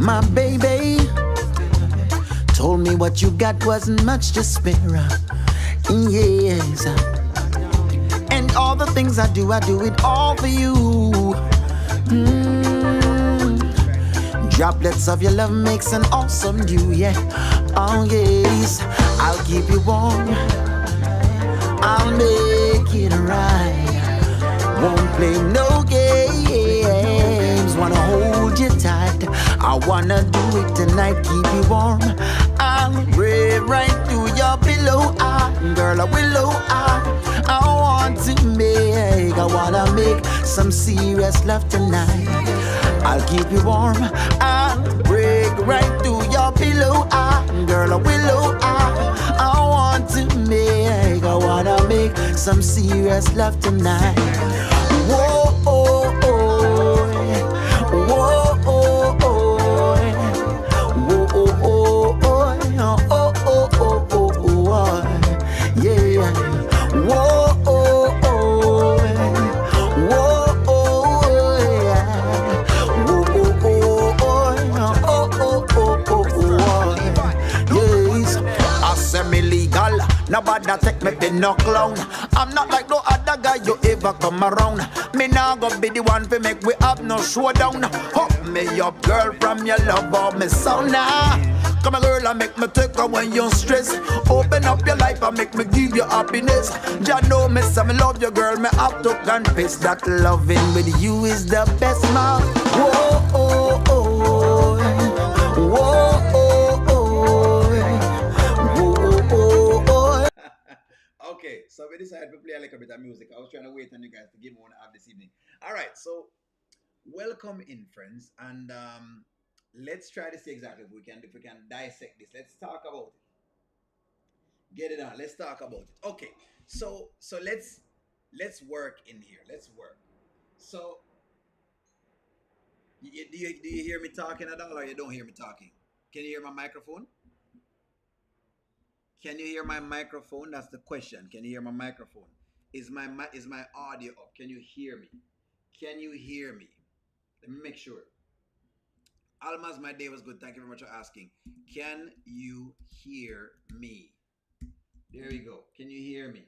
My baby told me what you got wasn't much to spare. Yes. And all the things I do it all for you. Mm. Droplets of your love makes an awesome dew, yeah. Oh yes, I'll keep you warm, I'll make it right. Won't play no games, wanna hold you tight. I wanna do it tonight, keep you warm. I'll breathe right through your pillow, girl, a willow. I wanna make some serious love tonight. I'll keep you warm, I'll break right through your pillow, girl, a willow. I wanna make some serious love tonight. Whoa, oh, oh, whoa, oh, oh, whoa, oh, oh, oh, oh, oh, oh, oh, oh, yeah. Whoa, oh, oh, whoa, oh, yeah. Whoa, oh, oh, oh, oh, yes. I semi-legal. Nobody take me pin no clown. I'm not like no other guy you ever come around. Me nah go be the one to make we have no showdown. Hook me up, girl, from your love or me sauna. Come on, girl, and make me take her when you're stressed. Open up your life and make me give you happiness. Ya know me, say me love you, girl. Me have to confess that loving with you is the best, man. Whoa, oh, oh, whoa, oh, oh, whoa, oh, oh. Okay, so we decided to play a little bit of music. I was trying to wait on you guys to give me one up this evening. All right, so welcome in, friends, and let's try to see exactly if we can dissect this. Let's talk about it. Get it on. Let's talk about it. Okay, so let's work in here. Let's work. So do you hear me talking at all, or you don't hear me talking? Can you hear my microphone? Can you hear my microphone? That's the question. Can you hear my microphone? Is my audio up? Can you hear me? Can you hear me? Let me make sure. Alma's, my day was good. Thank you very much for asking. Can you hear me? There you go. Can you hear me?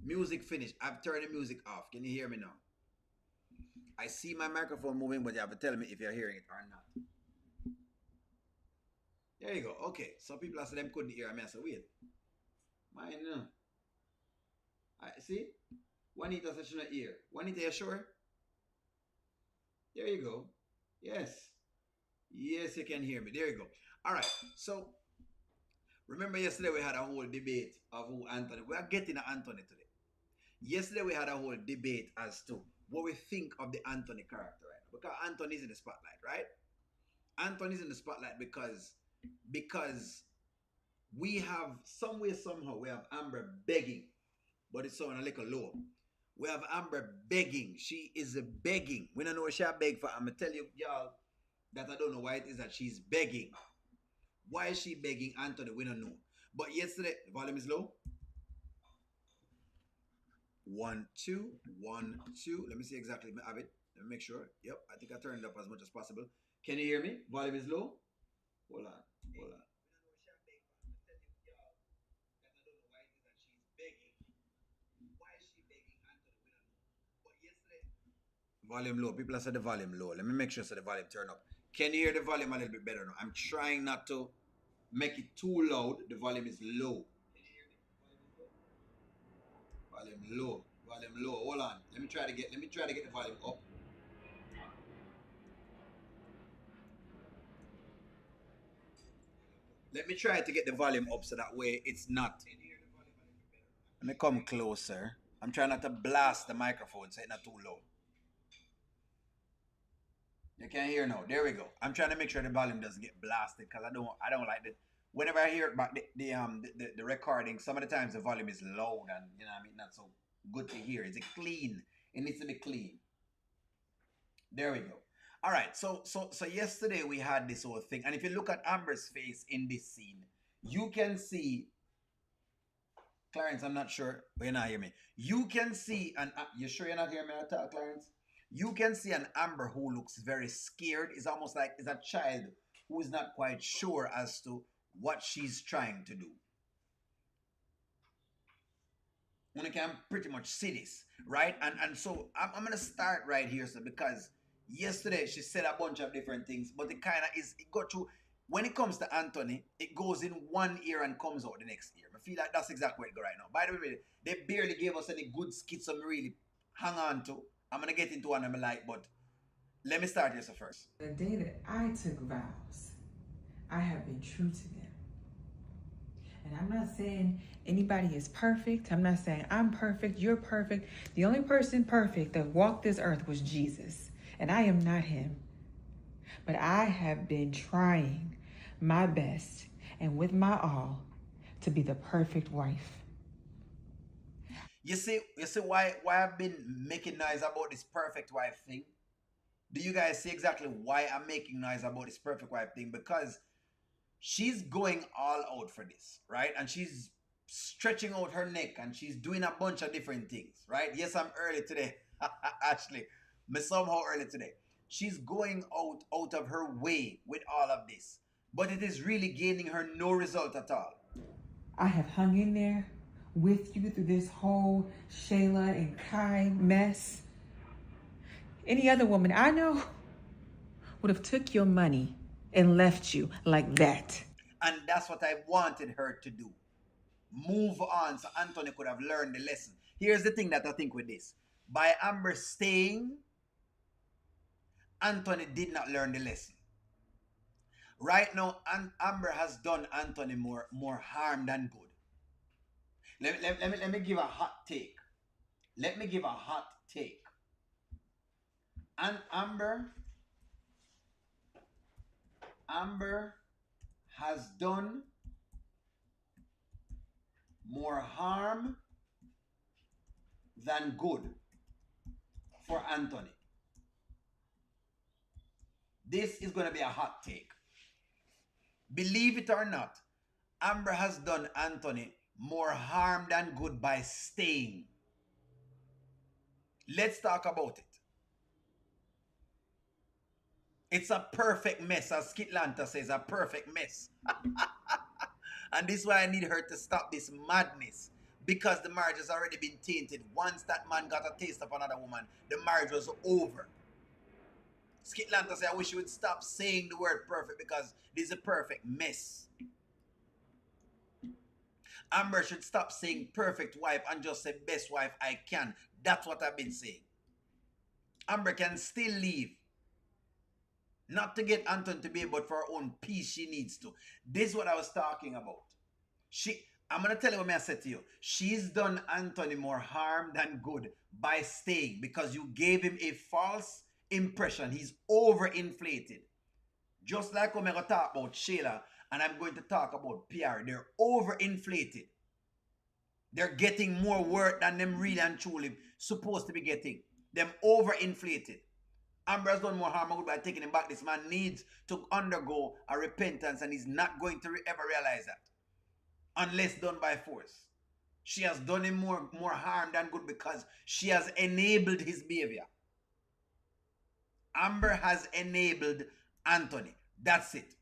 Music finished. I've turned the music off. Can you hear me now? I see my microphone moving, but you have to tell me if you're hearing it or not. There you go. Okay. Some people I said them couldn't hear me. I said, wait. Mine no. I see. Juanita said she not hear. Juanita, you sure? There you go. Yes. Yes, you can hear me. There you go. All right. So remember yesterday we had a whole debate of who Anthony. We are getting to Anthony today. Yesterday we had a whole debate as to what we think of the Anthony character, right? Because Anthony's in the spotlight, right? Anthony's in the spotlight because we have somehow we have Amber begging, but it's sounding a little low. We have Amber begging. She is begging. We don't know what she beg for. I'm gonna tell you, y'all, that I don't know why it is that she's begging. Why is she begging Anthony? We don't know. But yesterday, the volume is low. 1, 2, 1, 2. Let me see exactly. Let me have it. Let me make sure. Yep, I think I turned it up as much as possible. Can you hear me? Volume is low. Hold on. Hold on. Volume low. People have said the volume low. Let me make sure so the volume turn up. Can you hear the volume a little bit better now? I'm trying not to make it too loud. The volume is low. Volume low. Volume low. Hold on. Let me try to get the volume up. Let me try to get the volume up so that way it's not. Let me come closer. I'm trying not to blast the microphone so it's not too low. You can hear now. There we go. I'm trying to make sure the volume doesn't get blasted because I don't like it. Whenever I hear about the recording, some of the times the volume is loud and you know what I mean, not so good to hear. It's clean. It needs to be clean. There we go. All right. So yesterday we had this whole thing, and if you look at Amber's face in this scene, you can see. Clarence, I'm not sure, but you're not hearing me. You can see, and you sure you're not hearing me at all, Clarence? You can see an Amber who looks very scared. It's almost like it's a child who is not quite sure as to what she's trying to do. One can pretty much see this, right? And so I'm gonna start right here, so because yesterday she said a bunch of different things, but it kind of is it got to when it comes to Anthony, it goes in one ear and comes out the next ear. I feel like that's exactly where it go right now. By the way, they barely gave us any good skits I'm really hang on to. I'm gonna get into one I'm like, but let me start here so first. The day that I took vows, I have been true to them. And I'm not saying anybody is perfect. I'm not saying I'm perfect, you're perfect. The only person perfect that walked this earth was Jesus. And I am not him. But I have been trying my best and with my all to be the perfect wife. You see why I've been making noise about this perfect wife thing? Do you guys see exactly why I'm making noise about this perfect wife thing? Because she's going all out for this, right? And she's stretching out her neck and she's doing a bunch of different things, right? Yes, I'm early today. Actually, me somehow early today. She's going out of her way with all of this. But it is really gaining her no result at all. I have hung in there with you through this whole Shayla and Kai mess. Any other woman I know would have took your money and left you like that. And that's what I wanted her to do. Move on so Anthony could have learned the lesson. Here's the thing that I think with this. By Amber staying, Anthony did not learn the lesson. Right now, Amber has done Anthony more harm than good. Let me give a hot take. Let me give a hot take. And Amber has done more harm than good for Anthony. This is going to be a hot take. Believe it or not, Amber has done Anthony more harm than good by staying. Let's talk about it. It's a perfect mess, as Skitlanta says, a perfect mess. And this is why I need her to stop this madness. Because the marriage has already been tainted. Once that man got a taste of another woman, the marriage was over. Skitlanta says, I wish you would stop saying the word perfect because this is a perfect mess. Amber should stop saying perfect wife and just say best wife I can. That's what I've been saying. Amber can still leave. Not to get Anton to be, but for her own peace, she needs to. This is what I was talking about. I'm going to tell you what I said to you. She's done Anthony more harm than good by staying because you gave him a false impression. He's overinflated. Just like when I'm going to talk about Shayla and I'm going to talk about Piarry. They're overinflated. They're getting more work than them really and truly supposed to be getting. Them overinflated. Amber has done more harm than good by taking him back. This man needs to undergo a repentance and he's not going to ever realize that. Unless done by force. She has done him more harm than good because she has enabled his behavior. Amber has enabled Anthony. That's it.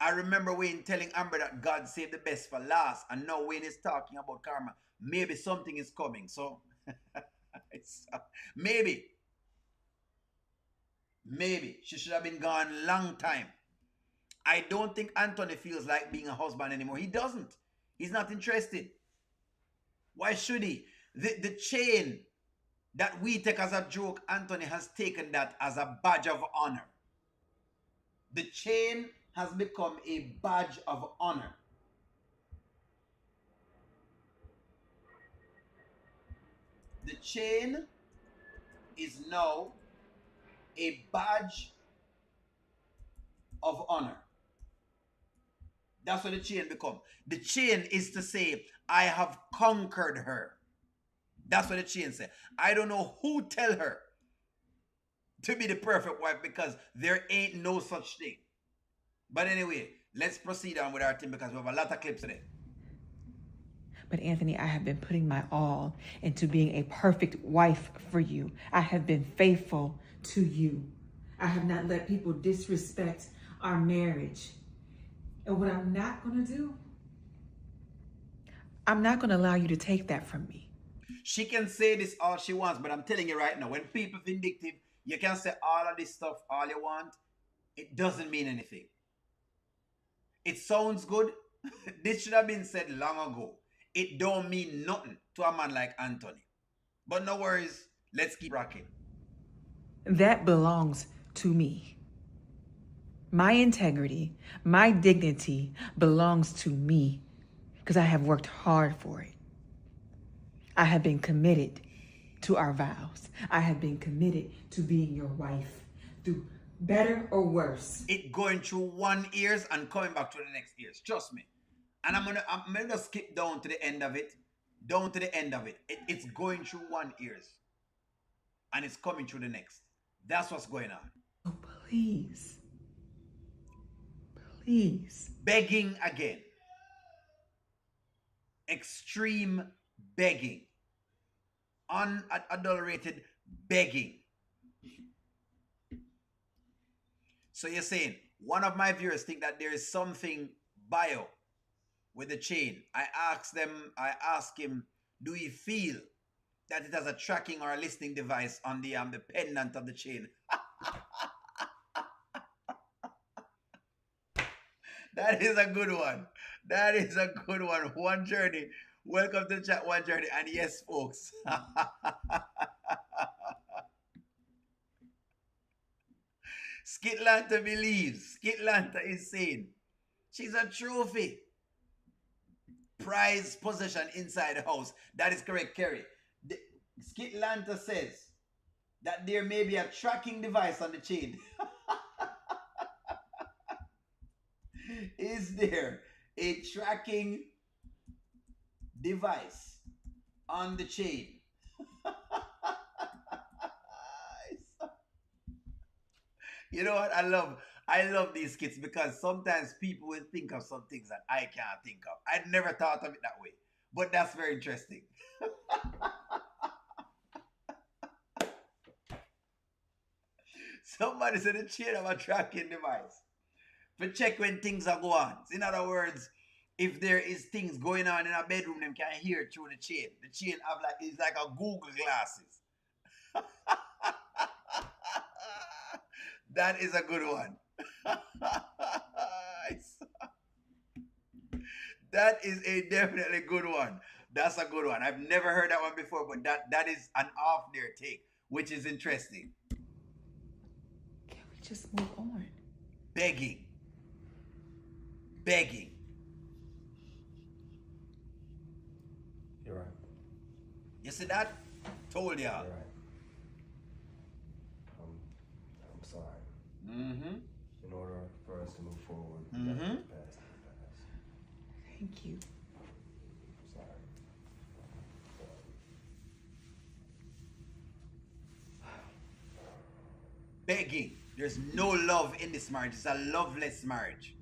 I remember Wayne telling Amber that God saved the best for last. And now Wayne is talking about karma. Maybe something is coming. So, maybe she should have been gone long time. I don't think Anthony feels like being a husband anymore. He doesn't. He's not interested. Why should he? The chain that we take as a joke, Anthony has taken that as a badge of honor. The chain has become a badge of honor. The chain is now a badge of honor. That's what the chain become. The chain is to say, I have conquered her. That's what the chain said. I don't know who tell her to be the perfect wife because there ain't no such thing. But anyway, let's proceed on with our thing because we have a lot of clips today. But Anthony, I have been putting my all into being a perfect wife for you. I have been faithful to you. I have not let people disrespect our marriage. And what I'm not gonna do, I'm not gonna allow you to take that from me. She can say this all she wants, but I'm telling you right now, when people vindictive, you can say all of this stuff all you want. It doesn't mean anything. It sounds good. This should have been said long ago. It don't mean nothing to a man like Anthony. But no worries. Let's keep rocking. That belongs to me. My integrity, my dignity belongs to me because I have worked hard for it. I have been committed to our vows. I have been committed to being your wife through better or worse. It going through one ears and coming back to the next ears. Trust me. And I'm gonna skip down to the end of it. Down to the end of it. It's going through one ears. And it's coming through the next. That's what's going on. Oh, please. Please. Begging again. Extreme begging. Unadulterated begging. So you're saying, one of my viewers think that there is something bio with the chain. I ask him, do he feel that it has a tracking or a listening device on the pendant of the chain? That is a good one. That is a good one. One Journey. Welcome to the chat, One Journey. And yes, folks. Skitlanta believes. Skitlanta is saying she's a trophy. Prize possession inside the house. That is correct, Kerry. Skitlanta says that there may be a tracking device on the chain. Is there a tracking device on the chain? You know what? I love these skits because sometimes people will think of some things that I can't think of. I never thought of it that way. But that's very interesting. Somebody said a chain of a tracking device. For check when things are going on. In other words, if there is things going on in a bedroom, them can hear through the chain. The chain have is like a Google glasses. That is a good one. That is a definitely good one. That's a good one. I've never heard that one before, but that is an off their take, which is interesting. Can we just move on? Begging. Begging. You're right. You see that? Told y'all. You're right. I'm sorry. Mm-hmm. In order for us to move forward, Mm-hmm. we have to pass the past. Thank you. I'm sorry. Begging. There's no love in this marriage. It's a loveless marriage.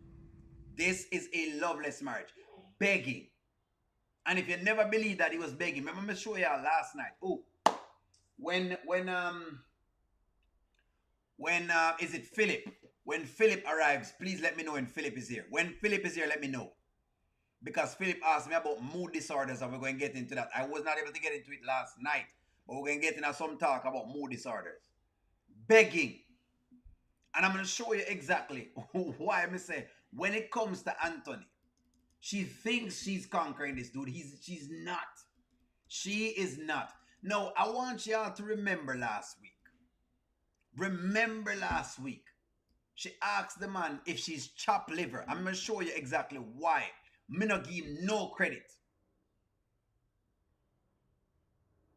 This is a loveless marriage. Begging. And if you never believe that he was begging, remember me show y'all last night. Oh, when is it Philip? When Philip arrives, please let me know when Philip is here. When Philip is here, let me know. Because Philip asked me about mood disorders and we're going to get into that. I was not able to get into it last night, but we're going to get into some talk about mood disorders. Begging. And I'm going to show you exactly why I'm saying when it comes to Anthony, she thinks she's conquering this dude. She's not. She is not. No, I want y'all to remember last week. Remember last week. She asked the man if she's chopped liver. I'm going to show you exactly why. Me not give him no credit.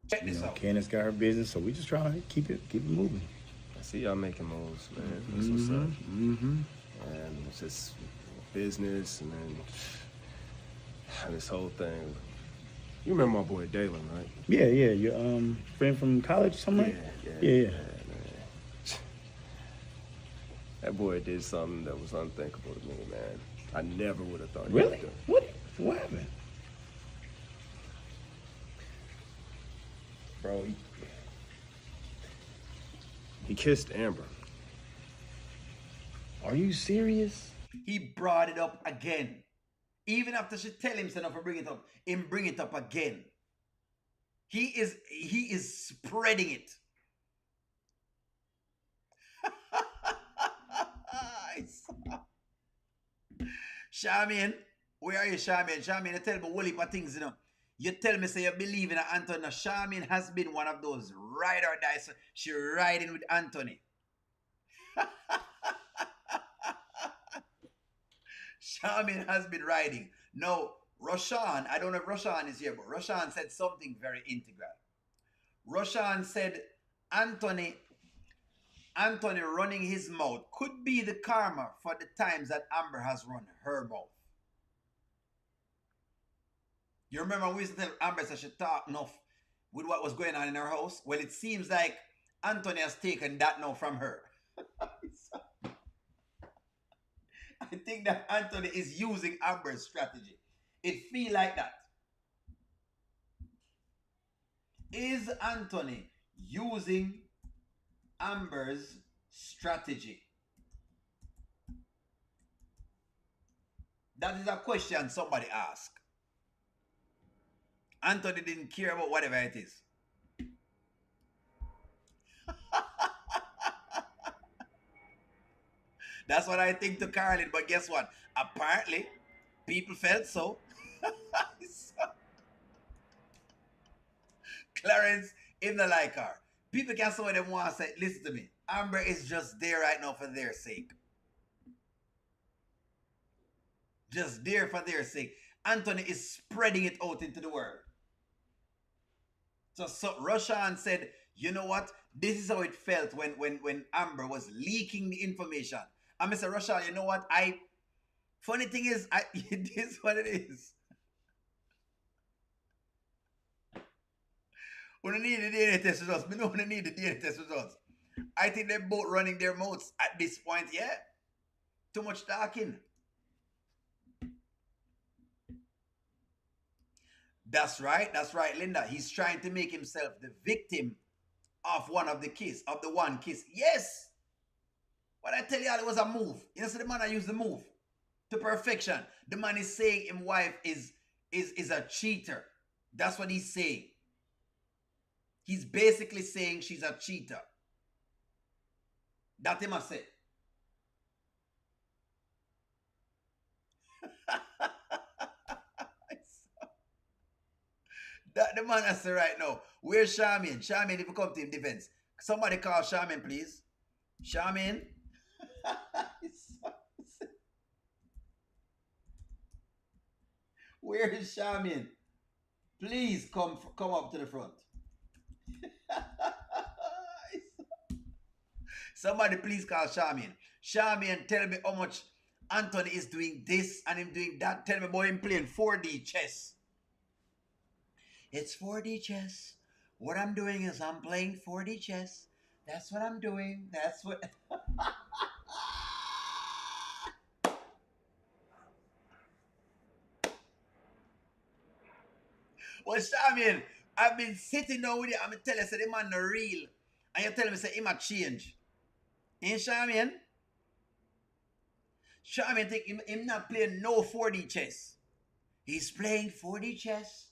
Check this out. Candace got her business, so we just trying to keep it moving. I see y'all making moves, man. That's what's up. Mm-hmm. And it's just business, and then this whole thing. You remember my boy Dalen, right? Yeah. Your friend from college, something like? Yeah. Man. That boy did something that was unthinkable to me, man. I never would have thought he would Really? do. What happened? Bro, he kissed Amber. Are you serious? He brought it up again. Even after she tell him to bring it up, him bring it up again. He is spreading it. Charmaine, where are you, Charmaine? Charmaine, you tell me a whole heap of things, you know. You tell me, say you believe in Anthony. Now, Charmaine has been one of those ride or die. So she riding with Anthony. Charmaine has been riding. No, Roshan, I don't know if Roshan is here, but Roshan said something very integral. Roshan said Anthony running his mouth could be the karma for the times that Amber has run her mouth. You remember we used to tell Amber that she talked enough with what was going on in her house? Well, it seems like Anthony has taken that now from her. I think that Anthony is using Amber's strategy. It feel like that. Is Anthony using Amber's strategy? That is a question somebody asked. Anthony didn't care about whatever it is. That's what I think to Carolyn, but guess what? Apparently, people felt so. Clarence, if they like her, people can say what they want to say. Listen to me. Amber is just there right now for their sake. Just there for their sake. Anthony is spreading it out into the world. So Roshan said, you know what? This is how it felt when Amber was leaking the information. And Mr. Roshan, you know what? Funny thing is, it is what it is. We don't need the DNA test results. We don't need the DNA test results. I think they're both running their mouths at this point, yeah? Too much talking. That's right, Linda. He's trying to make himself the victim of one of the kiss, of the one kiss. Yes! But I tell you, it was a move. You know, so the man I used the move to perfection. The man is saying his wife is a cheater. That's what he's saying. He's basically saying she's a cheater. That he must say. That the man has to right now. Where's Charmaine? Charmaine, if you come to him defense. Somebody call Charmaine, please. Charmaine. Where is Charmaine? Please come up to the front. Somebody please call Charmaine. Charmaine, tell me how much Anthony is doing this and him doing that. Tell me about him playing 4D chess. It's 4D chess. What I'm doing is I'm playing 4D chess. That's what I'm doing. That's what... Well, Charmaine, I've been sitting down with you. I'm telling you, say, the man no real. And you tell me, say, him a change. Ain't Charmaine? Charmaine think him not playing no 4D chess. He's playing 4D chess.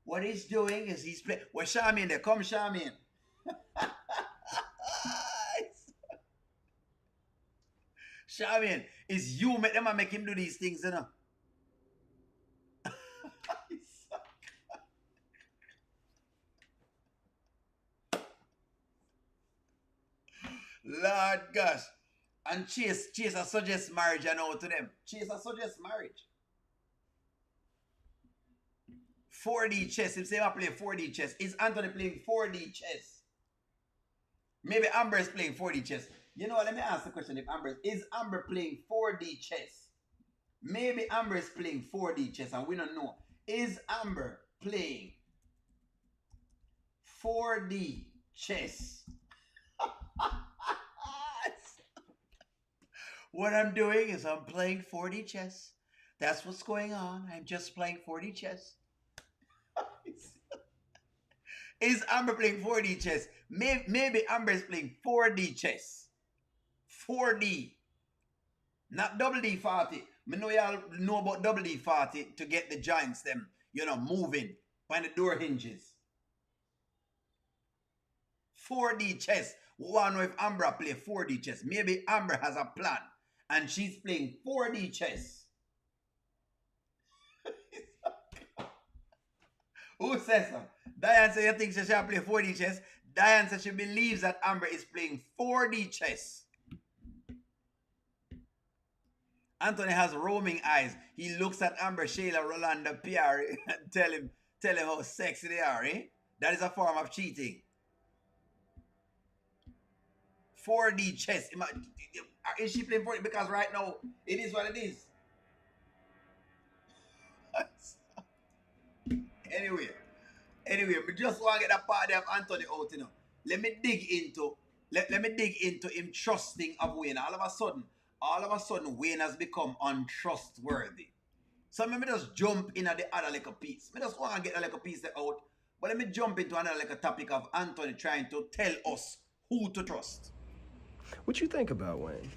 What he's doing is he's playing... Well, Charmaine there. Come, Charmaine. Charmaine, it's you make them and make him do these things, you know? Lord gosh. And Chase I suggest marriage, I know to them. Chase I suggest marriage. 4D chess. If say I play 4D chess, is Anthony playing 4D chess? Maybe Amber is playing 4D chess. You know what? Let me ask the question. Is Amber playing 4D chess? Maybe Amber is playing 4D chess and we don't know. Is Amber playing 4D chess? What I'm doing is I'm playing 4D chess. That's what's going on. I'm just playing 4D chess. Is Amber playing 4D chess? Maybe Amber is playing 4D chess. 4D. Not double D 40. Me know y'all know about double D 40 to get the joints them, moving. Find the door hinges. 4D chess. We want to know if Amber play 4D chess. Maybe Amber has a plan and she's playing 4D chess. Who says so? Diane says you think she shall play 4D chess. Diane says she believes that Amber is playing 4D chess. Anthony has roaming eyes. He looks at Amber, Shayla, Rolanda, Piarry, and tell him how sexy they are, eh? That is a form of cheating. 4D chess. Is she playing 4D? Because right now, it is what it is. Anyway, we just want to get that part of Anthony out, Let me dig into him trusting of Wayne. All of a sudden, Wayne has become untrustworthy. So let me just jump in at the other little piece. I just want to get a little piece out. But let me jump into another little topic of Anthony trying to tell us who to trust. What you think about Wayne?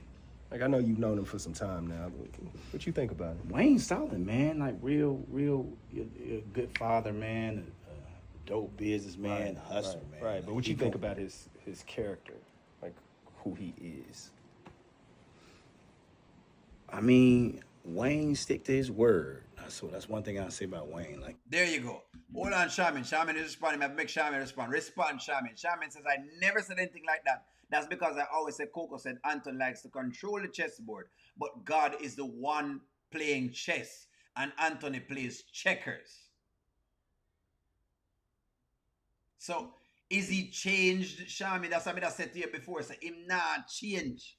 Like, I know you've known him for some time now. What you think about him? Wayne's solid, man. Like, real, a good father, man. A dope businessman, a hustler, man. Right, like, but what you think about his character? Like, who he is? I mean, Wayne stick to his word. So that's one thing I say about Wayne. Like, there you go. Hold on, Shaman. Shaman is responding. I make Shaman respond. Respond, Shaman. Shaman says, I never said anything like that. That's because I always said Coco said Anton likes to control the chessboard, but God is the one playing chess, and Anthony plays checkers. So, is he changed, Shami? That's what I said to you before. Say, him not change.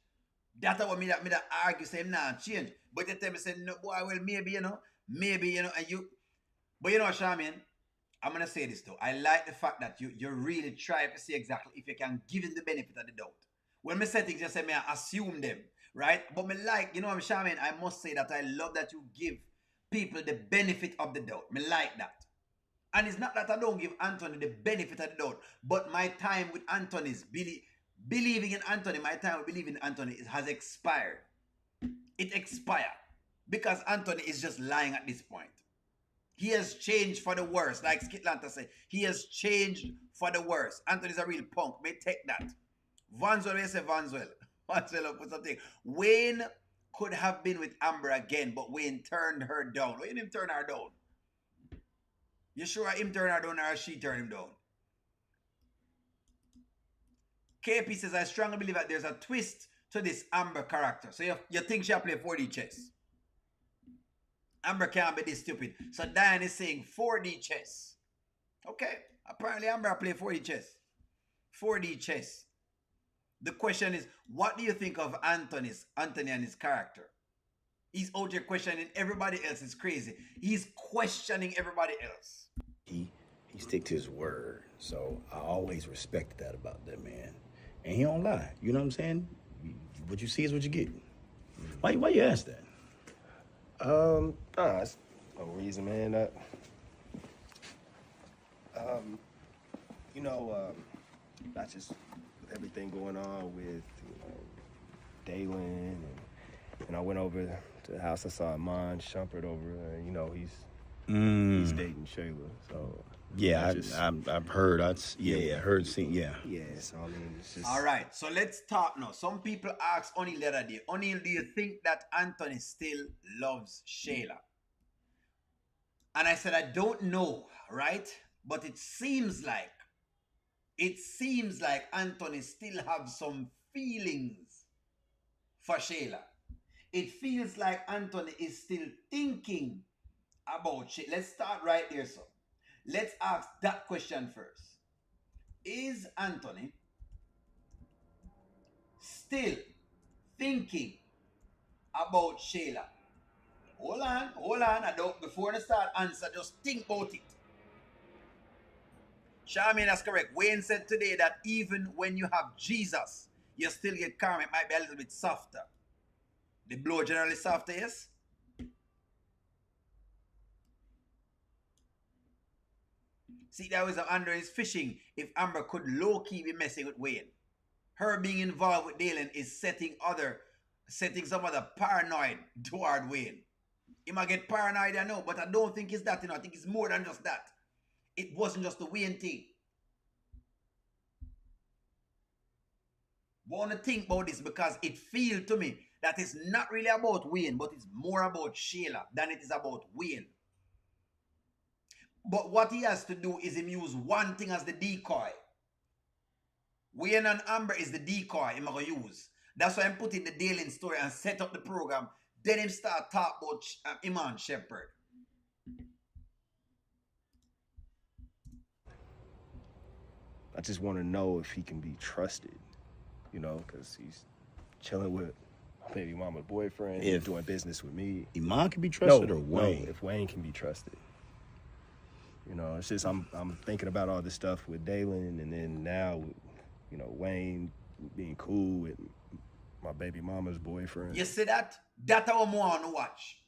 That's what me that argue, say him not change. But you tell me, say, no, boy, well, maybe, and you. But Shami, I'm going to say this though. I like the fact that you really try to see exactly if you can give him the benefit of the doubt. When me say things, just say me I assume them, right? But me like, Shaman, I must say that I love that you give people the benefit of the doubt. Me like that. And it's not that I don't give Anthony the benefit of the doubt, but my time with Anthony's believing in Anthony, my time with believing in Anthony has expired. It expired. Because Anthony is just lying at this point. He has changed for the worse. Like Skitlanta said, he has changed for the worse. Anthony's a real punk. May take that. Vanswell, may say Vanswell. Vanswell put something. Wayne could have been with Amber again, but Wayne turned her down. Why didn't him turn her down? You sure him turn her down or she turned him down? KP says, I strongly believe that there's a twist to this Amber character. So you think she'll play 4D chess? Amber can't be this stupid. So Diane is saying 4D chess. Okay. Apparently Amber play 4D chess. 4D chess. The question is, what do you think of Anthony and his character? He's out here questioning everybody else. It's crazy. He's questioning everybody else. He stick to his word. So I always respected that about that man. And he don't lie. You know what I'm saying? What you see is what you get. Why you ask that? That's no reason, man. Not just with everything going on with, Dalen, and I went over to the house. I saw Iman Shumpert over, he's dating Shayla. So yeah, I've heard. Heard, seen, yeah. Yeah, so I mean, it's just... All right, so let's talk now. Some people ask O'Neil the other day, O'Neil, do you think that Anthony still loves Shayla? And I said, I don't know, right? But it seems like Anthony still has some feelings for Shayla. It feels like Anthony is still thinking about Shayla. Let's start right there, so. Let's ask that question first. Is Anthony still thinking about Shayla? Hold on. Before I start answer, just think about it. Charmaine, that's correct. Wayne said today that even when you have Jesus, you still get karma. It might be a little bit softer. The blow generally softer, yes? See, that was Amber is fishing if Amber could low-key be messing with Wayne. Her being involved with Dalen is setting some other paranoid toward Wayne. He might get paranoid, I know, but I don't think it's that, I think it's more than just that. It wasn't just the Wayne thing. Want to think about this because it feels to me that it's not really about Wayne, but it's more about Shayla than it is about Wayne. But what he has to do is him use one thing as the decoy. Wayne and Amber is the decoy I'm going to use. That's why I'm putting the Dalen story and set up the program. Then him start talk about Iman Shepherd. I just want to know if he can be trusted, because he's chilling with baby mama's boyfriend, If doing business with me. Iman can be trusted or Wayne? No, if Wayne can be trusted. It's just I'm thinking about all this stuff with Dalen, and then now, Wayne being cool with my baby mama's boyfriend. You see that? That's what I want to watch.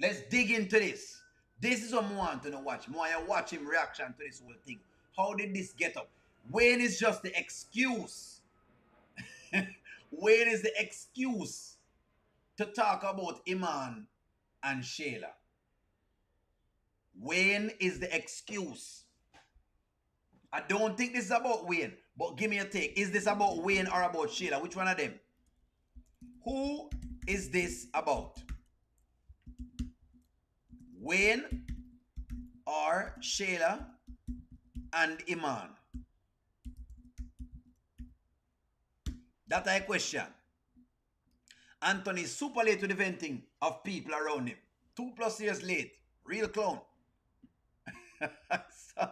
Let's dig into this. This is what I want to watch. I want to watch him reaction to this whole thing. How did this get up? Wayne is just the excuse. Wayne is the excuse to talk about Iman and Shayla. Wayne is the excuse. I don't think this is about Wayne, but give me a take. Is this about Wayne or about Shayla? Which one of them? Who is this about? Wayne or Shayla and Iman? That's a question. Anthony's super late to the venting of people around him. 2+ years late. Real clown. So,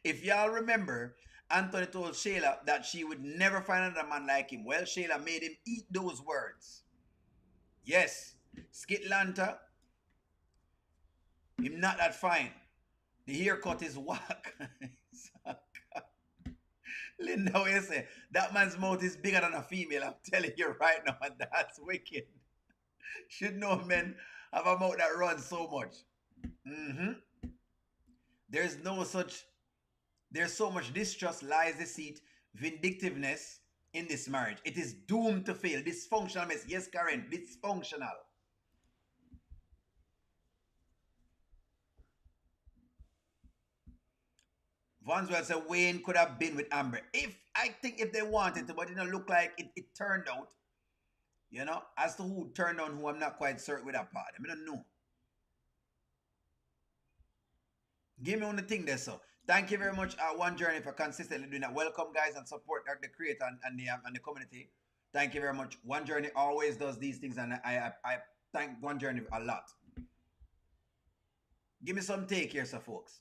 if y'all remember, Anthony told Shayla that she would never find another man like him. Well, Shayla made him eat those words. Yes, Skitlanta, him not that fine. The haircut is whack. Linda, what you say? That man's mouth is bigger than a female. I'm telling you right now, and that's wicked. Should know men have a mouth that runs so much. There's so much distrust, lies, deceit, vindictiveness in this marriage. It is doomed to fail. Dysfunctional mess. Yes, Karen, dysfunctional. Vanswell said Wayne could have been with Amber. I think if they wanted to, but it didn't look like it turned out. As to who turned on who, I'm not quite certain with that part. I don't know. Give me on the thing there, so. Thank you very much, One Journey, for consistently doing that. Welcome, guys, and support the creator and the community. Thank you very much. One Journey always does these things, and I thank One Journey a lot. Give me some take here, sir, folks.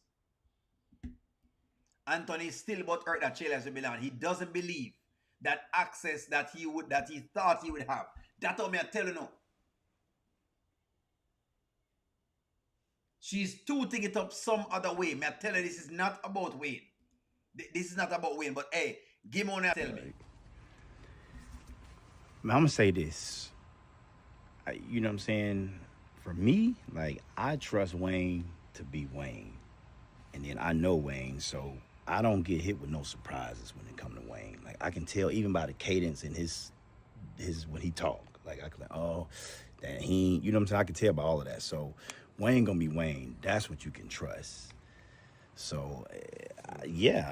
Anthony is still about hurt that Shayla has to be on. He doesn't believe that access that he thought he would have. That's what I'm telling you. She's tooting it up some other way. I tell her this is not about Wayne. This is not about Wayne, but hey, give me on and tell me. I'm going to say this. You know what I'm saying? For me, I trust Wayne to be Wayne. And then I know Wayne, so I don't get hit with no surprises when it comes to Wayne. I can tell even by the cadence in his when he talk. I can that he, you know what I'm saying? I can tell by all of that. So Wayne gonna be Wayne. That's what you can trust. So yeah,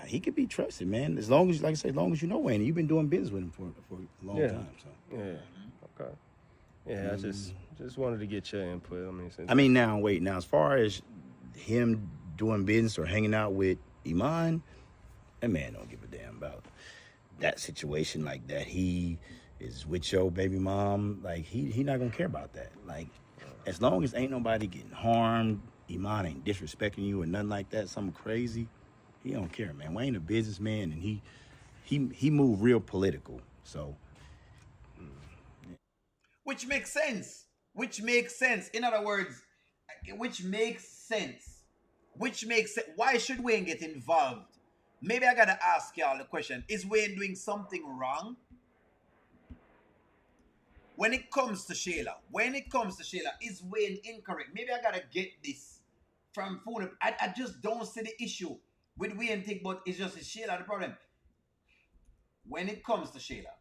he could be trusted, man. As long as, like I say, as long as you know Wayne, you've been doing business with him for a long time. So Yeah. Okay. Yeah, I just wanted to get your input. Now as far as him doing business or hanging out with Iman, that man don't give a damn about that situation like that. He is with your baby mom. He not gonna care about that. As long as ain't nobody getting harmed, Iman ain't disrespecting you or nothing like that, something crazy, he don't care, man. Wayne a businessman, and he moved real political. So Which makes sense. In other words, which makes sense. Why should Wayne get involved? Maybe I gotta ask y'all the question. Is Wayne doing something wrong? When it comes to Shayla, is Wayne incorrect? Maybe I gotta get this from phone. I just don't see the issue with Wayne thing, but it's just Shayla the problem. When it comes to Shayla,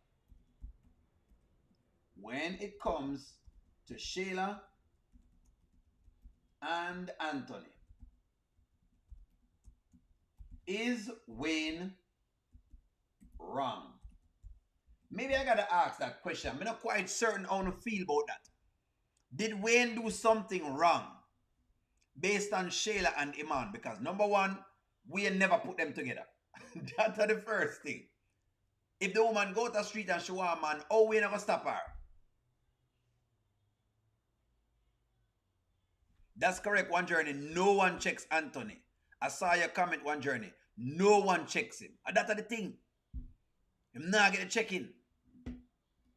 when it comes to Shayla and Anthony, is Wayne wrong? Maybe I gotta ask that question. I'm not quite certain how to feel about that. Did Wayne do something wrong based on Shayla and Iman? Because number one, Wayne never put them together. That's the first thing. If the woman go to the street and she want a man, oh, we never stop her. That's correct. One journey, no one checks Anthony. I saw your comment one journey. No one checks him. And that's the thing. Him not get a check-in.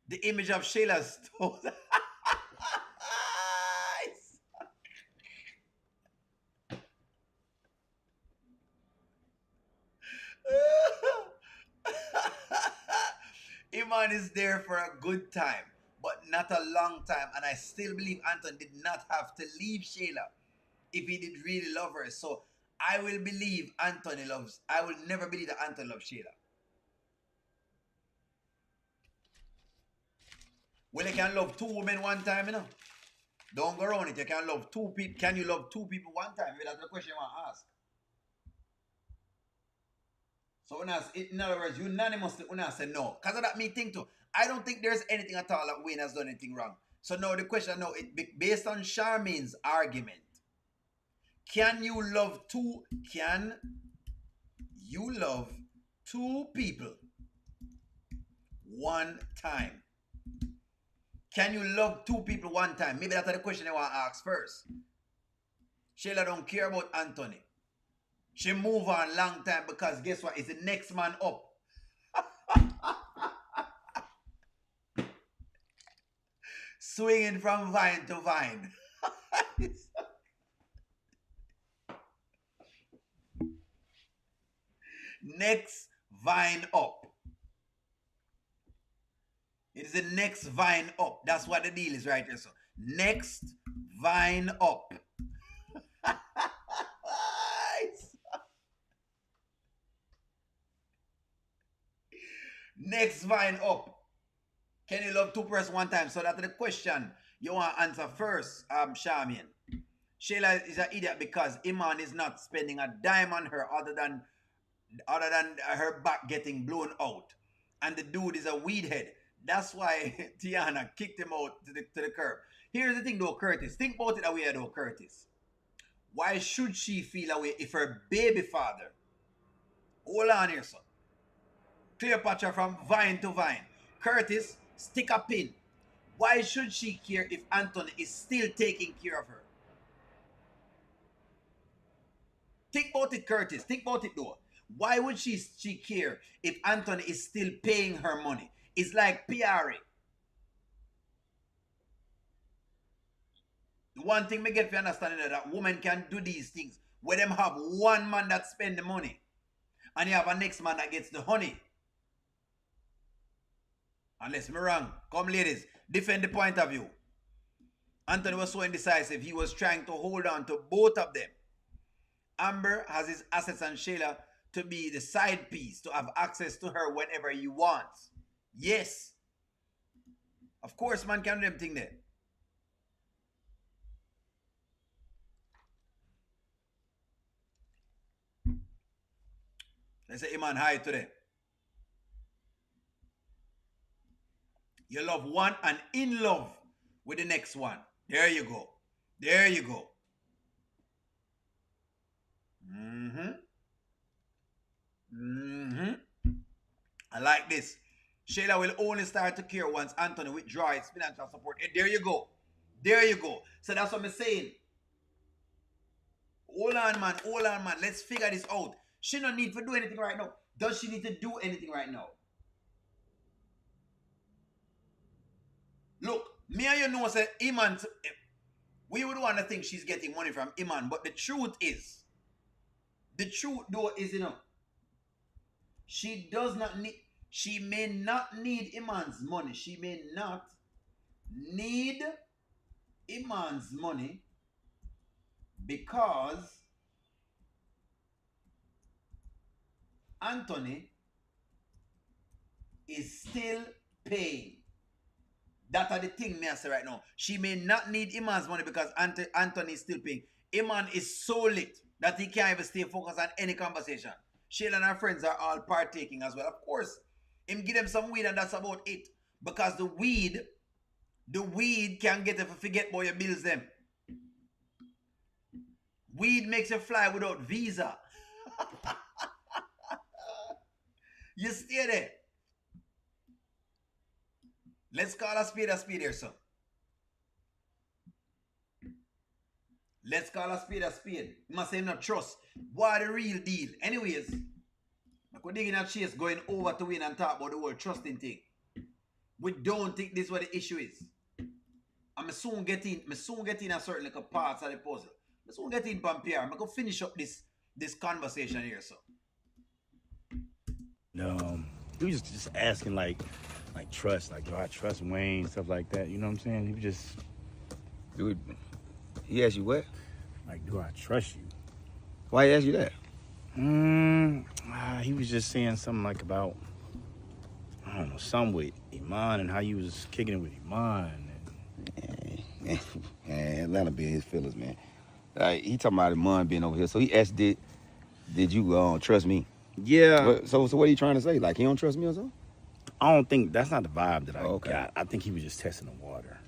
The image of Shayla's toes. Iman is there for a good time, but not a long time. And I still believe Anton did not have to leave Shayla if he did really love her. So I will believe Anthony loves. I will never believe that Anthony loves Shayla. Well, you can love two women one time, you know. Don't go around it. You can love two people. Can you love two people one time? That's the question I want to ask. So in other words, unanimously, Una say no. Because of that me think too. I don't think there's anything at all that Wayne has done anything wrong. So now the question now, based on Charmaine's argument, can you love two people one time? Can you love two people one time? Maybe that's the question I want to ask first. Shayla don't care about Anthony. She move on long time because guess what? It's the next man up. Swinging from vine to vine. Next vine up. It is the next vine up. That's what the deal is right here. So next vine up. Next vine up. Can you love two persons one time? So that's the question you want to answer first, Charmaine. Shayla is an idiot because Iman is not spending a dime on her other than her back getting blown out. And the dude is a weed head. That's why Tiana kicked him out to the curb. Here's the thing though, Curtis. Think about it away though, Curtis. Why should she feel away if her baby father, hold on here, son. Cleopatra from vine to vine. Curtis, stick a pin. Why should she care if Anthony is still taking care of her? Think about it, Curtis. Think about it though. Why would she care if Anthony is still paying her money? It's like Piarry. The one thing me get to understand is that women can do these things where them have one man that spend the money and you have a next man that gets the honey. Unless me wrong. Come ladies, defend the point of view. Anthony was so indecisive, he was trying to hold on to both of them. Amber has his assets and Shayla to be the side piece, to have access to her whenever he wants. Yes. Of course, man can do them thing there. Let's say Iman hi today. You love one and in love with the next one. There you go. There you go. I like this. Shayla will only start to care once Anthony withdraws his financial support. And there you go. There you go. So that's what I'm saying. Hold on, man. Hold on, man. Let's figure this out. She don't need to do anything right now. Does she need to do anything right now? Look, me and you know, say Iman, we would want to think she's getting money from Iman, but the truth though is, she does not need, she may not need Iman's money. She may not need Iman's money, because Anthony is still paying. That are the thing me I say right now. She may not need Iman's money because Anthony is still paying. Iman is so lit that he can't even stay focused on any conversation. Shayla and her friends are all partaking as well. Of course, him give them some weed and that's about it. Because the weed can get if you forget about your bills them. Weed makes you fly without visa. You stay there. Let's call a spade here, son. Let's call a spade. You must say not trust. What the real deal? Anyways, I could dig in a chase going over to win and talk about the whole trusting thing. We don't think this is what the issue is. I'm soon getting a certain little parts of the puzzle. I'm soon getting from Piarry. I'm gonna finish up this conversation here, so. He was just asking like trust, like do I trust Wayne, stuff like that. You know what I'm saying? He was just, Dude, he asked you what? like, do I trust you? Why he asked you that? He was just saying something like about, I don't know, something with Iman and how you was kicking it with Iman. Atlanta being his feelings, man. He talking about Iman being over here. So he asked, did you trust me? Yeah. So what are you trying to say? Like he don't trust me or something? I don't think, that's not the vibe that I got. I think he was just testing the water.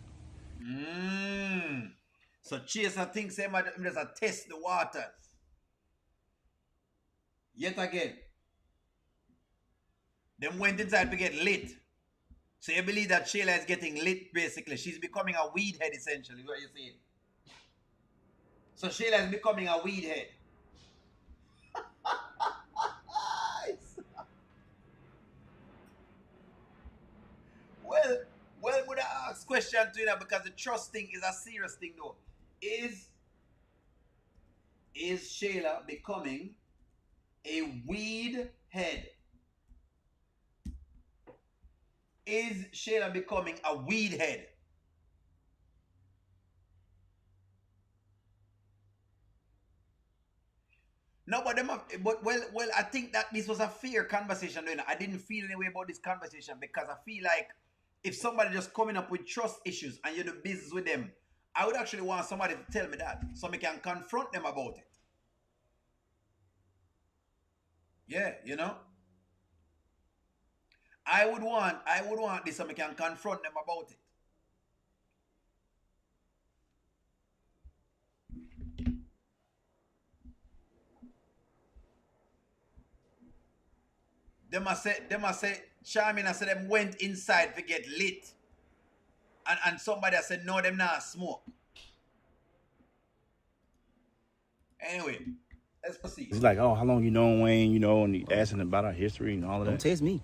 So Chaser thinks him as a test the waters. Yet again. Them went inside to get lit. So you believe that Shayla is getting lit, basically. She's becoming a weed head, essentially, what you're saying. So Shayla is becoming a weed head. Well, would I ask question to you now because the trust thing is a serious thing though. Is Shayla becoming a weed head? Is Shayla becoming a weed head? No, but I think that this was a fair conversation. I didn't feel any way about this conversation because I feel like if somebody just coming up with trust issues and you do business with them, I would actually want somebody to tell me that so I can confront them about it. Yeah, you know? I would want this so I can confront them about it. They must say, Charmin, I said them went inside to get lit. And somebody said, no, them not smoke. Anyway, let's proceed. It's like, oh, how long you known Wayne, and he asking about our history and all of that. Don't test me.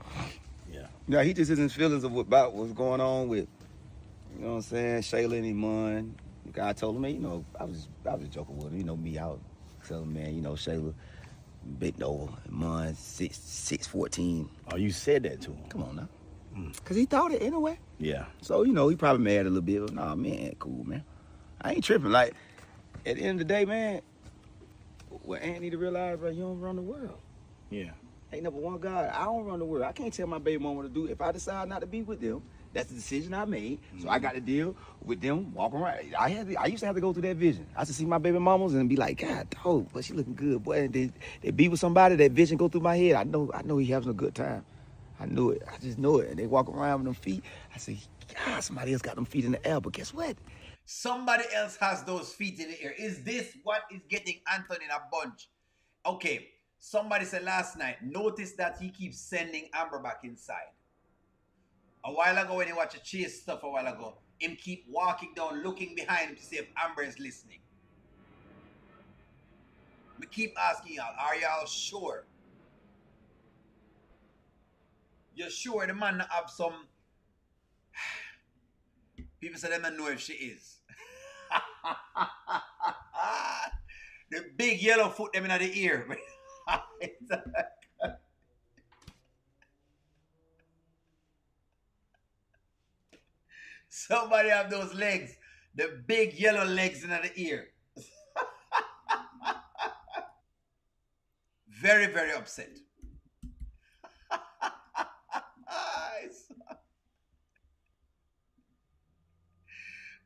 Yeah. Yeah, he just in his feelings about what's going on with, you know what I'm saying, Shayla and Iman. The guy told him, man, I was joking with him, me out. Tell him, man, Shayla bent over, Iman 6'14". Oh, you said that to him. Come on now. Because he thought it anyway. Yeah. So, he probably mad a little bit. But nah, man, cool, man. I ain't tripping. Like, at the end of the day, man, what Ant need to realize, bro, you don't run the world. Yeah. Ain't number one God. I don't run the world. I can't tell my baby mama what to do. If I decide not to be with them, that's the decision I made. So I got to deal with them walking around. I used to have to go through that vision. I used to see my baby mamas and be like, God, dog, but she looking good, boy. And they be with somebody, that vision go through my head. I know he having a good time. I knew it. I just know it. And they walk around with them feet. I say, God, somebody else got them feet in the air. But guess what? Somebody else has those feet in the air. Is this what is getting Anthony in a bunch? Okay, somebody said last night, notice that he keeps sending Amber back inside. A while ago when he watched a chase stuff a while ago, him keep walking down, looking behind him to see if Amber is listening. We keep asking y'all, are y'all sure? You're sure the man have some... People say they don't know if she is. The big yellow foot them in the ear. Somebody have those legs. The big yellow legs in the ear. Very, very upset.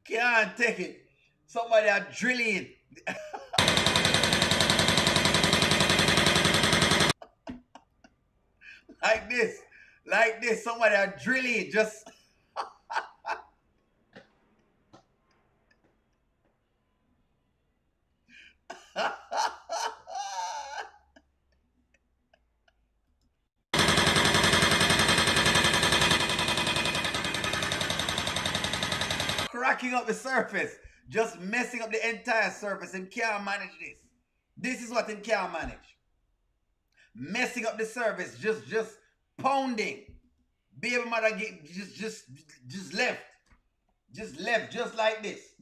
Can't take it. Somebody are drilling. Like this. Like this. Somebody are drilling. Just. Cracking up the surface. Just messing up the entire surface. And can't manage this. This is what him can't manage. Messing up the surface. Just pounding. Baby mother just left. Just left. Just like this.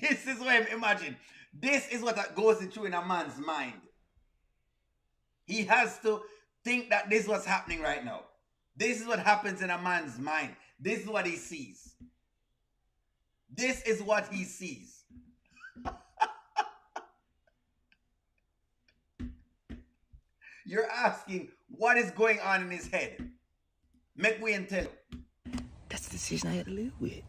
This is what imagine. This is what goes through in a man's mind. He has to think that this is what's happening right now. This is what happens in a man's mind. This is what he sees. This is what he sees. You're asking what is going on in his head. Make Wayne tell you. That's the decision I had to live with.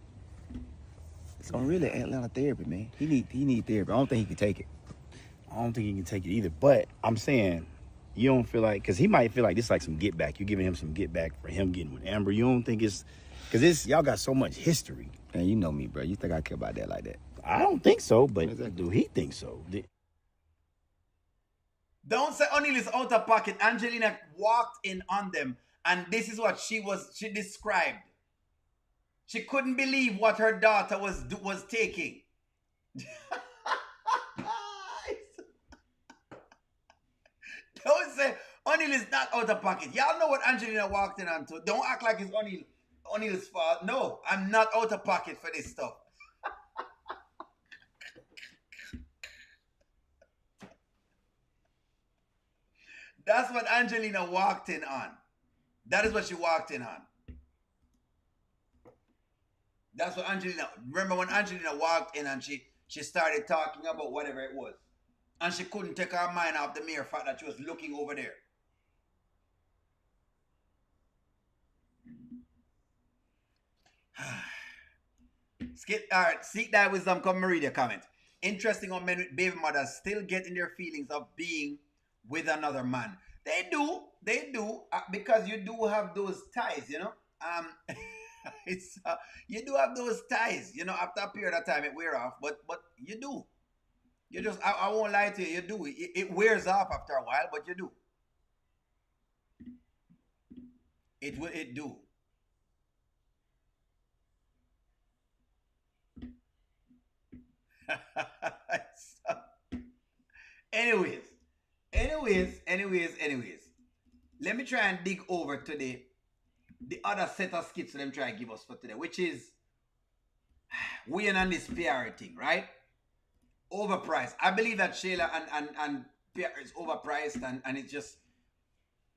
So I'm really Atlanta therapy, man. He need therapy. I don't think he can take it. I don't think he can take it either. But I'm saying, you don't feel like, because he might feel like this is like some get back. You're giving him some get back for him getting with Amber. You don't think it's, because y'all got so much history. Man, you know me, bro. You think I care about that like that? I don't think so, but do he think so? Don't say O'Neal is out of pocket. Angelina walked in on them, and this is what she described. She couldn't believe what her daughter was taking. Don't say O'Neal is not out of pocket. Y'all know what Angelina walked in onto. Don't act like it's O'Neal's fault. No, I'm not out of pocket for this stuff. That's what Angelina walked in on. That is what she walked in on. That's what Angelina, remember when Angelina walked in and she started talking about whatever it was. And she couldn't take her mind off the mere fact that she was looking over there. Alright, seek thy wisdom, come and read your comment. Interesting how men with baby mothers still get in their feelings of being with another man. They do, because you do have those ties, you know. You do have those ties, you know. After a period of time, it wears off, but you do. You just, I won't lie to you, you do. It wears off after a while, but you do. It do. Anyways. Let me try and dig over to the other set of skits that them try to give us for today, which is Wayne and this Piarry thing, right? Overpriced. I believe that Shayla and Piarry is overpriced, and it's just,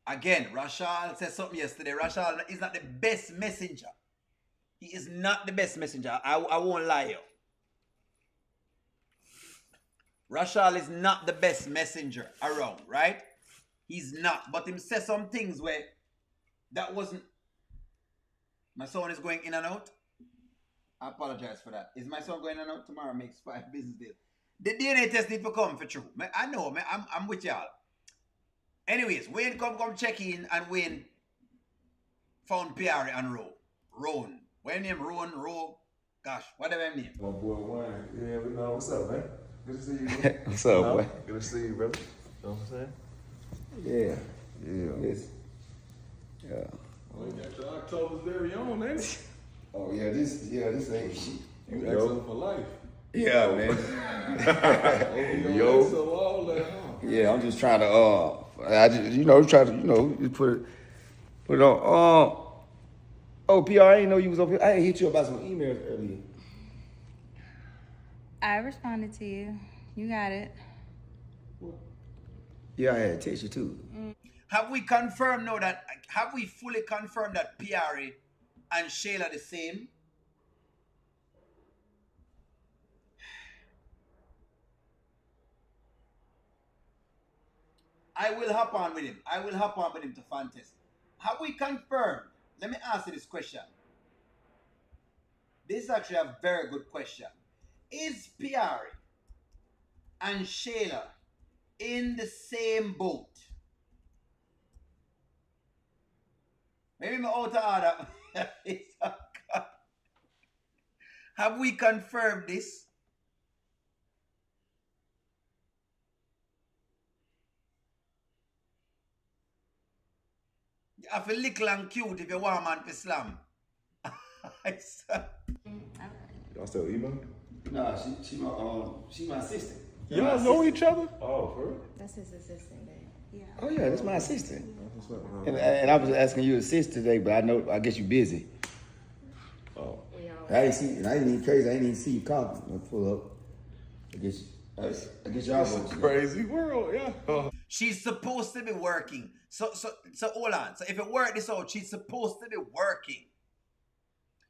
again, Rashal said something yesterday. Rashal is not the best messenger. He is not the best messenger. I won't lie you. Rashal is not the best messenger around, right? He's not. But him said some things where that wasn't. My son is going in and out. I apologize for that. Is my son going in and out? Tomorrow makes 5 business days. The DNA test need to come for true. I know, man. I'm with y'all. Anyways, Wayne come check in, and Wayne found Piarry and Roan. What name? Roan, gosh, whatever name. My boy Wayne. Yeah, we know. What's up, man? Good to see you, bro. What's up, boy? Good to see you, brother. You know what I'm saying? Yeah. Listen. Yeah. Oh, you got your October's very own, ain't it? Oh yeah, this ain't shit. You got something for life. Yeah, man. Yo. So all that, huh? Yeah, I'm just trying to I just try to just put it on. Oh, PR, I didn't know you was over here. I hit you about some emails earlier. I responded to you. You got it. Yeah, I had to text you too. Have we confirmed now that, have we fully confirmed that Piarry and Shayla the same? I will hop on with him. I will hop on with him to Fantasy. Have we confirmed? Let me ask you this question. This is actually a very good question. Is Piarry and Shayla in the same boat? Maybe I'm out of order. Have we confirmed this? You have a little and cute if you want man to slam. Y'all still Iman? Nah, she my assistant. Y'all know each other? Oh, for real? That's his assistant, babe. Yeah. Oh yeah, that's my assistant. That's what's up. And I was asking you to assist today, but I guess you're busy. Oh. I ain't even crazy. I ain't even see you call. I pull up. I guess y'all It's a crazy world, yeah. Oh. She's supposed to be working. So hold on. So if it worked this out, she's supposed to be working.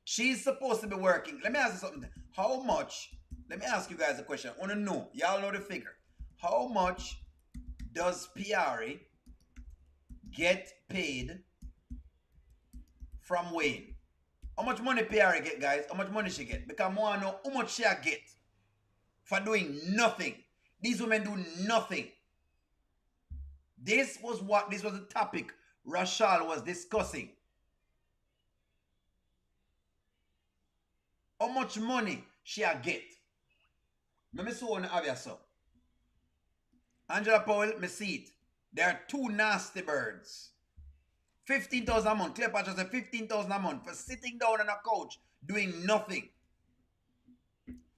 She's supposed to be working. Let me ask you something. How much? Let me ask you guys a question. I want to know. Y'all know the figure. How much does Piarry get paid from Wayne? How much money Piarry get, guys? How much money she get? Because I want to know how much she get for doing nothing. These women do nothing. This was the topic Rashal was discussing. How much money she get? Let me see on the obvious. Angela Powell, me see it. There are two nasty birds. 15,000 a month. Cleopatra said 15,000 a month for sitting down on a couch doing nothing.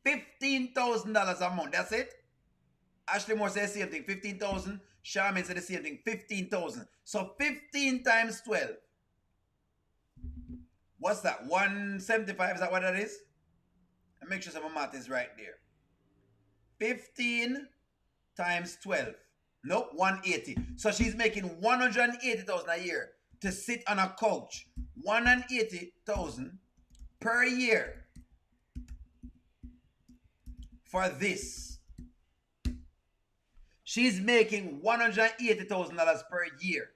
$15,000 a month. That's it. Ashley Moore said the same thing. 15,000. Charmaine said the same thing. 15,000. So 15 times 12. What's that? 175? Is that what that is? And make sure some math is right there. 15 times 12. Nope, 180. So she's making 180,000 a year to sit on a couch. 180,000 per year for this. She's making $180,000 per year.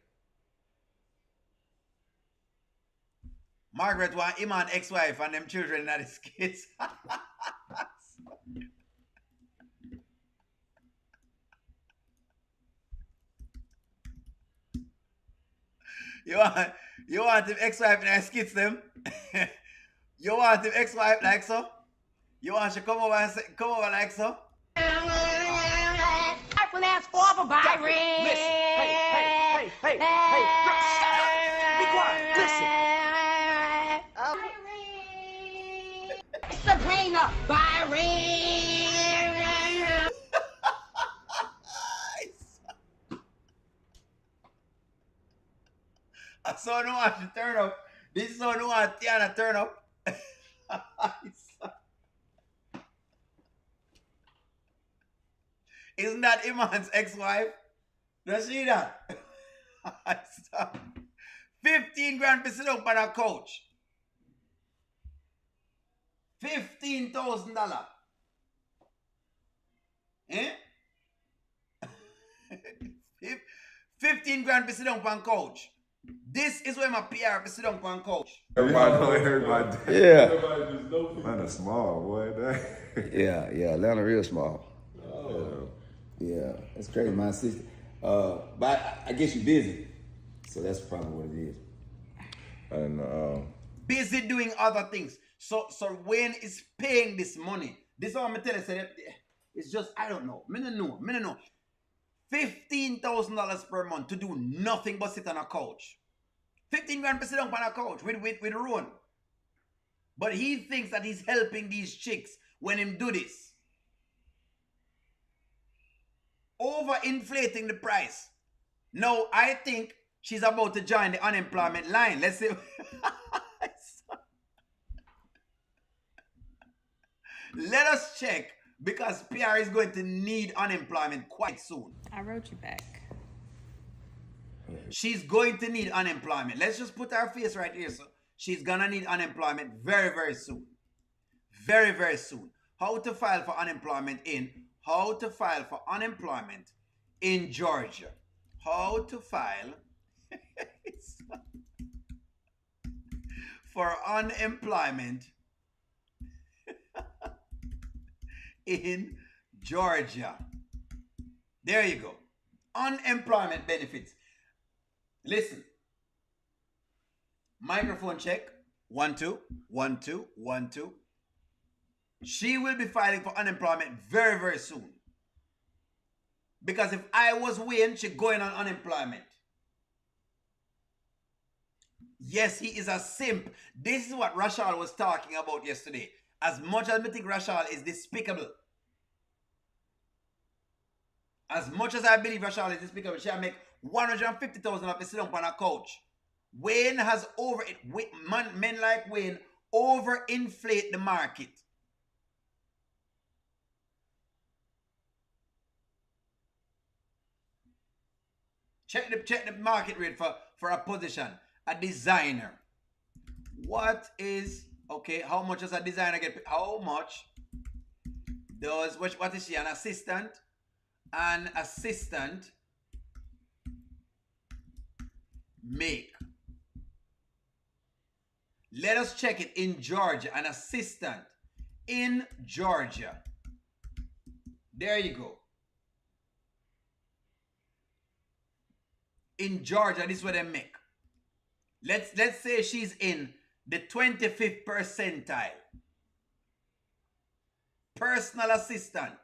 Margaret want Iman ex-wife and them children and his kids. You want him ex-wife and his kids them? You want him ex-wife like so? You want she come over like so? When that's for Byron. Listen, hey, be quiet, listen. Sabrina Byron. I saw no one to turn up. This is no one Tiana turn up. Isn't that Iman's ex-wife? Does she that? 15 grand to sit up on a couch. $15,000. Eh? 15 grand to sit up on a couch. This is where my PR to sit up on a couch. Everybody know everybody. Yeah. Everybody just know. Atlanta small, boy. Yeah, Atlanta real small. Yeah, that's crazy. My assistant. But I guess you're busy, so that's probably what it is. And Busy doing other things. So Wayne is paying this money. This is what I'm telling you. It's just, I don't know. Me no know. $15,000 per month to do nothing but sit on a couch. 15 grand to sit down on a couch with Rowan. But he thinks that he's helping these chicks when him do this. Overinflating the price. No, I think she's about to join the unemployment line. Let's see. Let us check, because PR is going to need unemployment quite soon. I wrote you back. She's going to need unemployment. Let's just put our face right here. So she's gonna need unemployment very, very soon. Very, very soon. How to file for unemployment in Georgia. how to file for unemployment in Georgia. There you go. Unemployment benefits. Listen. Microphone check. 1 2 1 2 1 2. She will be filing for unemployment very, very soon. Because if I was Wayne, she's going on unemployment. Yes, he is a simp. This is what Rashal was talking about yesterday. As much as I think Rashal is despicable, as much as I believe Rashal is despicable, she'll make 150,000 if you sit down on a couch. Wayne has men like Wayne overinflate the market. Check the market rate for a position. A designer. What is, okay, how much does a designer get paid? How much does, what is she, an assistant? An assistant make? Let us check it in Georgia. An assistant in Georgia. There you go. In Georgia, this is what they make. Let's say she's in the 25th percentile. Personal assistant.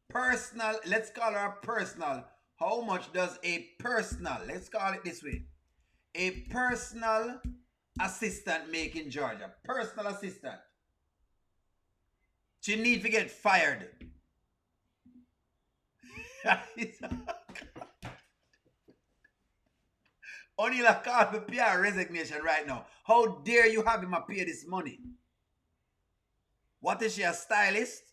Personal, let's call her personal. How much does a personal, let's call it this way, a personal assistant make in Georgia? Personal assistant. She need to get fired. Only call for PR resignation right now. How dare you have him pay this money? What is she, a stylist?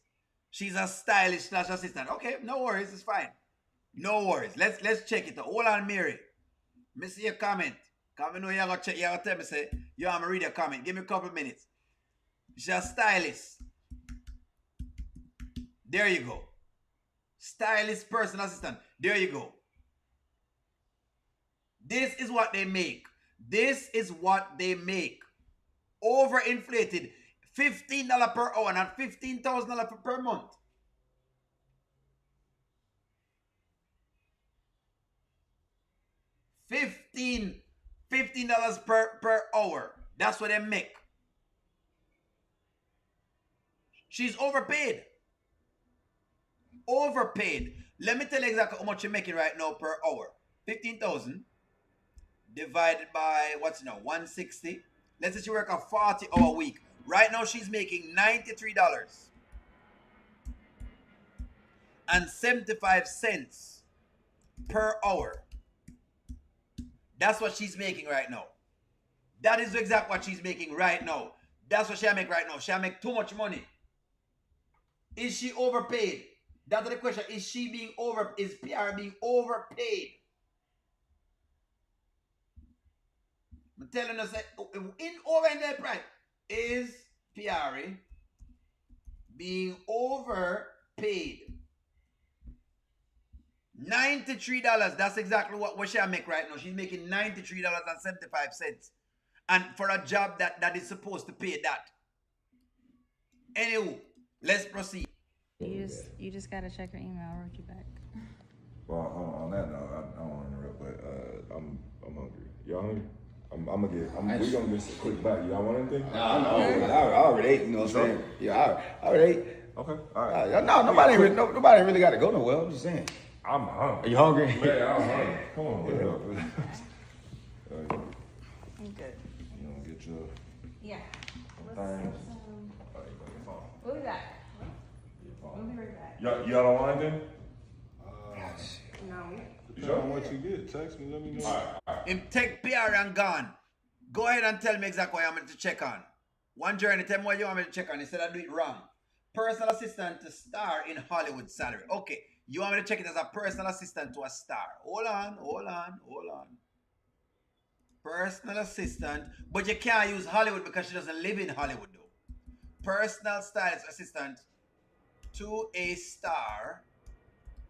She's a stylist / assistant. Okay, no worries, it's fine. No worries. Let's check it out. Hold on, Mary. Me see your comment. Because I know you're gonna check, you're gonna tell me, say, you want me to read your comment. Give me a couple of minutes. She's a stylist. There you go. Stylist, personal assistant. There you go. This is what they make. This is what they make. Overinflated. $15 per hour, not $15,000 per month. $15 per hour. That's what they make. She's overpaid. Overpaid. Let me tell you exactly how much you're making right now per hour. 15,000 divided by, what's 160. Let's say she work a 40-hour week. Right now she's making $93.75 per hour. That's what she's making right now. That is exactly what she's making right now. That's what she'll make right now. She'll make too much money. Is she overpaid? That's the question. Is Piarry being overpaid? I'm telling us that over in that price. Is Piarry being overpaid? $93. That's exactly what she'll make right now. She's making $93.75. And for a job that is supposed to pay that. Anywho, let's proceed. You just gotta check your email. I wrote you back. Well, on that note, I don't want to interrupt, but I'm hungry. Y'all hungry? We gonna get some quick bite. Y'all want anything? I already ate. You know what I'm saying? Yeah, I already ate. Okay, all right. No, nobody really got to go nowhere. I'm just saying. I'm hungry. Are you hungry? Man, I'm hungry. Come on, what's up? I'm good. You gonna get your Yeah. things? Oh, you got your phone. We'll be back. Your phone. We'll be right back. Y'all don't want anything? No. You sure? What you get? Text me. Let me know. All right. Him take Piarry and gone. Go ahead and tell me exactly what you want me to check on. One journey, tell me what you want me to check on. Instead I do it wrong. Personal assistant to star in Hollywood salary. Okay, you want me to check it as a personal assistant to a star. Hold on. Personal assistant. But you can't use Hollywood because she doesn't live in Hollywood though. Personal stylist assistant to a star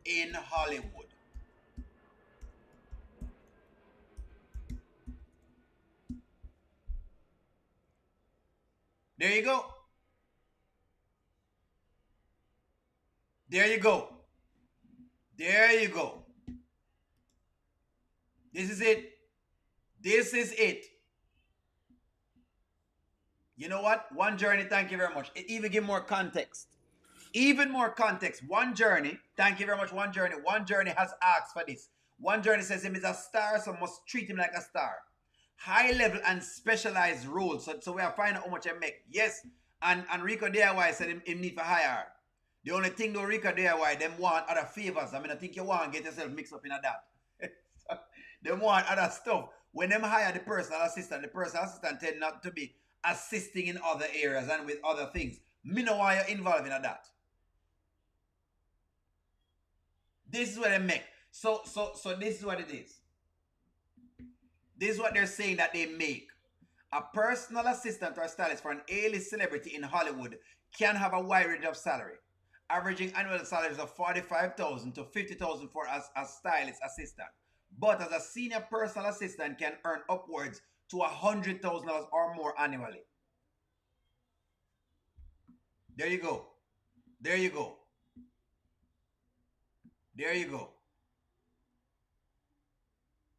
in Hollywood. There you go. There you go. There you go. This is it. This is it. You know what? One journey, thank you very much. It even give more context. Even more context. One journey, thank you very much. One journey. One journey has asked for this. One journey says him is a star, so must treat him like a star. High level and specialized roles. So we are finding out how much I make. Yes. And Rico DIY said him need for hire. The only thing though Rico DIY, them want other favors. I mean, I think you want to get yourself mixed up in that. They want other stuff. When them hire the personal assistant tend not to be assisting in other areas and with other things. Me know why you're involved in that. This is what they make. So this is what it is. This is what they're saying that they make. A personal assistant or stylist for an A-list celebrity in Hollywood can have a wide range of salary, averaging annual salaries of $45,000 to $50,000 for a stylist assistant. But as a senior personal assistant can earn upwards to $100,000 or more annually. There you go. There you go. There you go.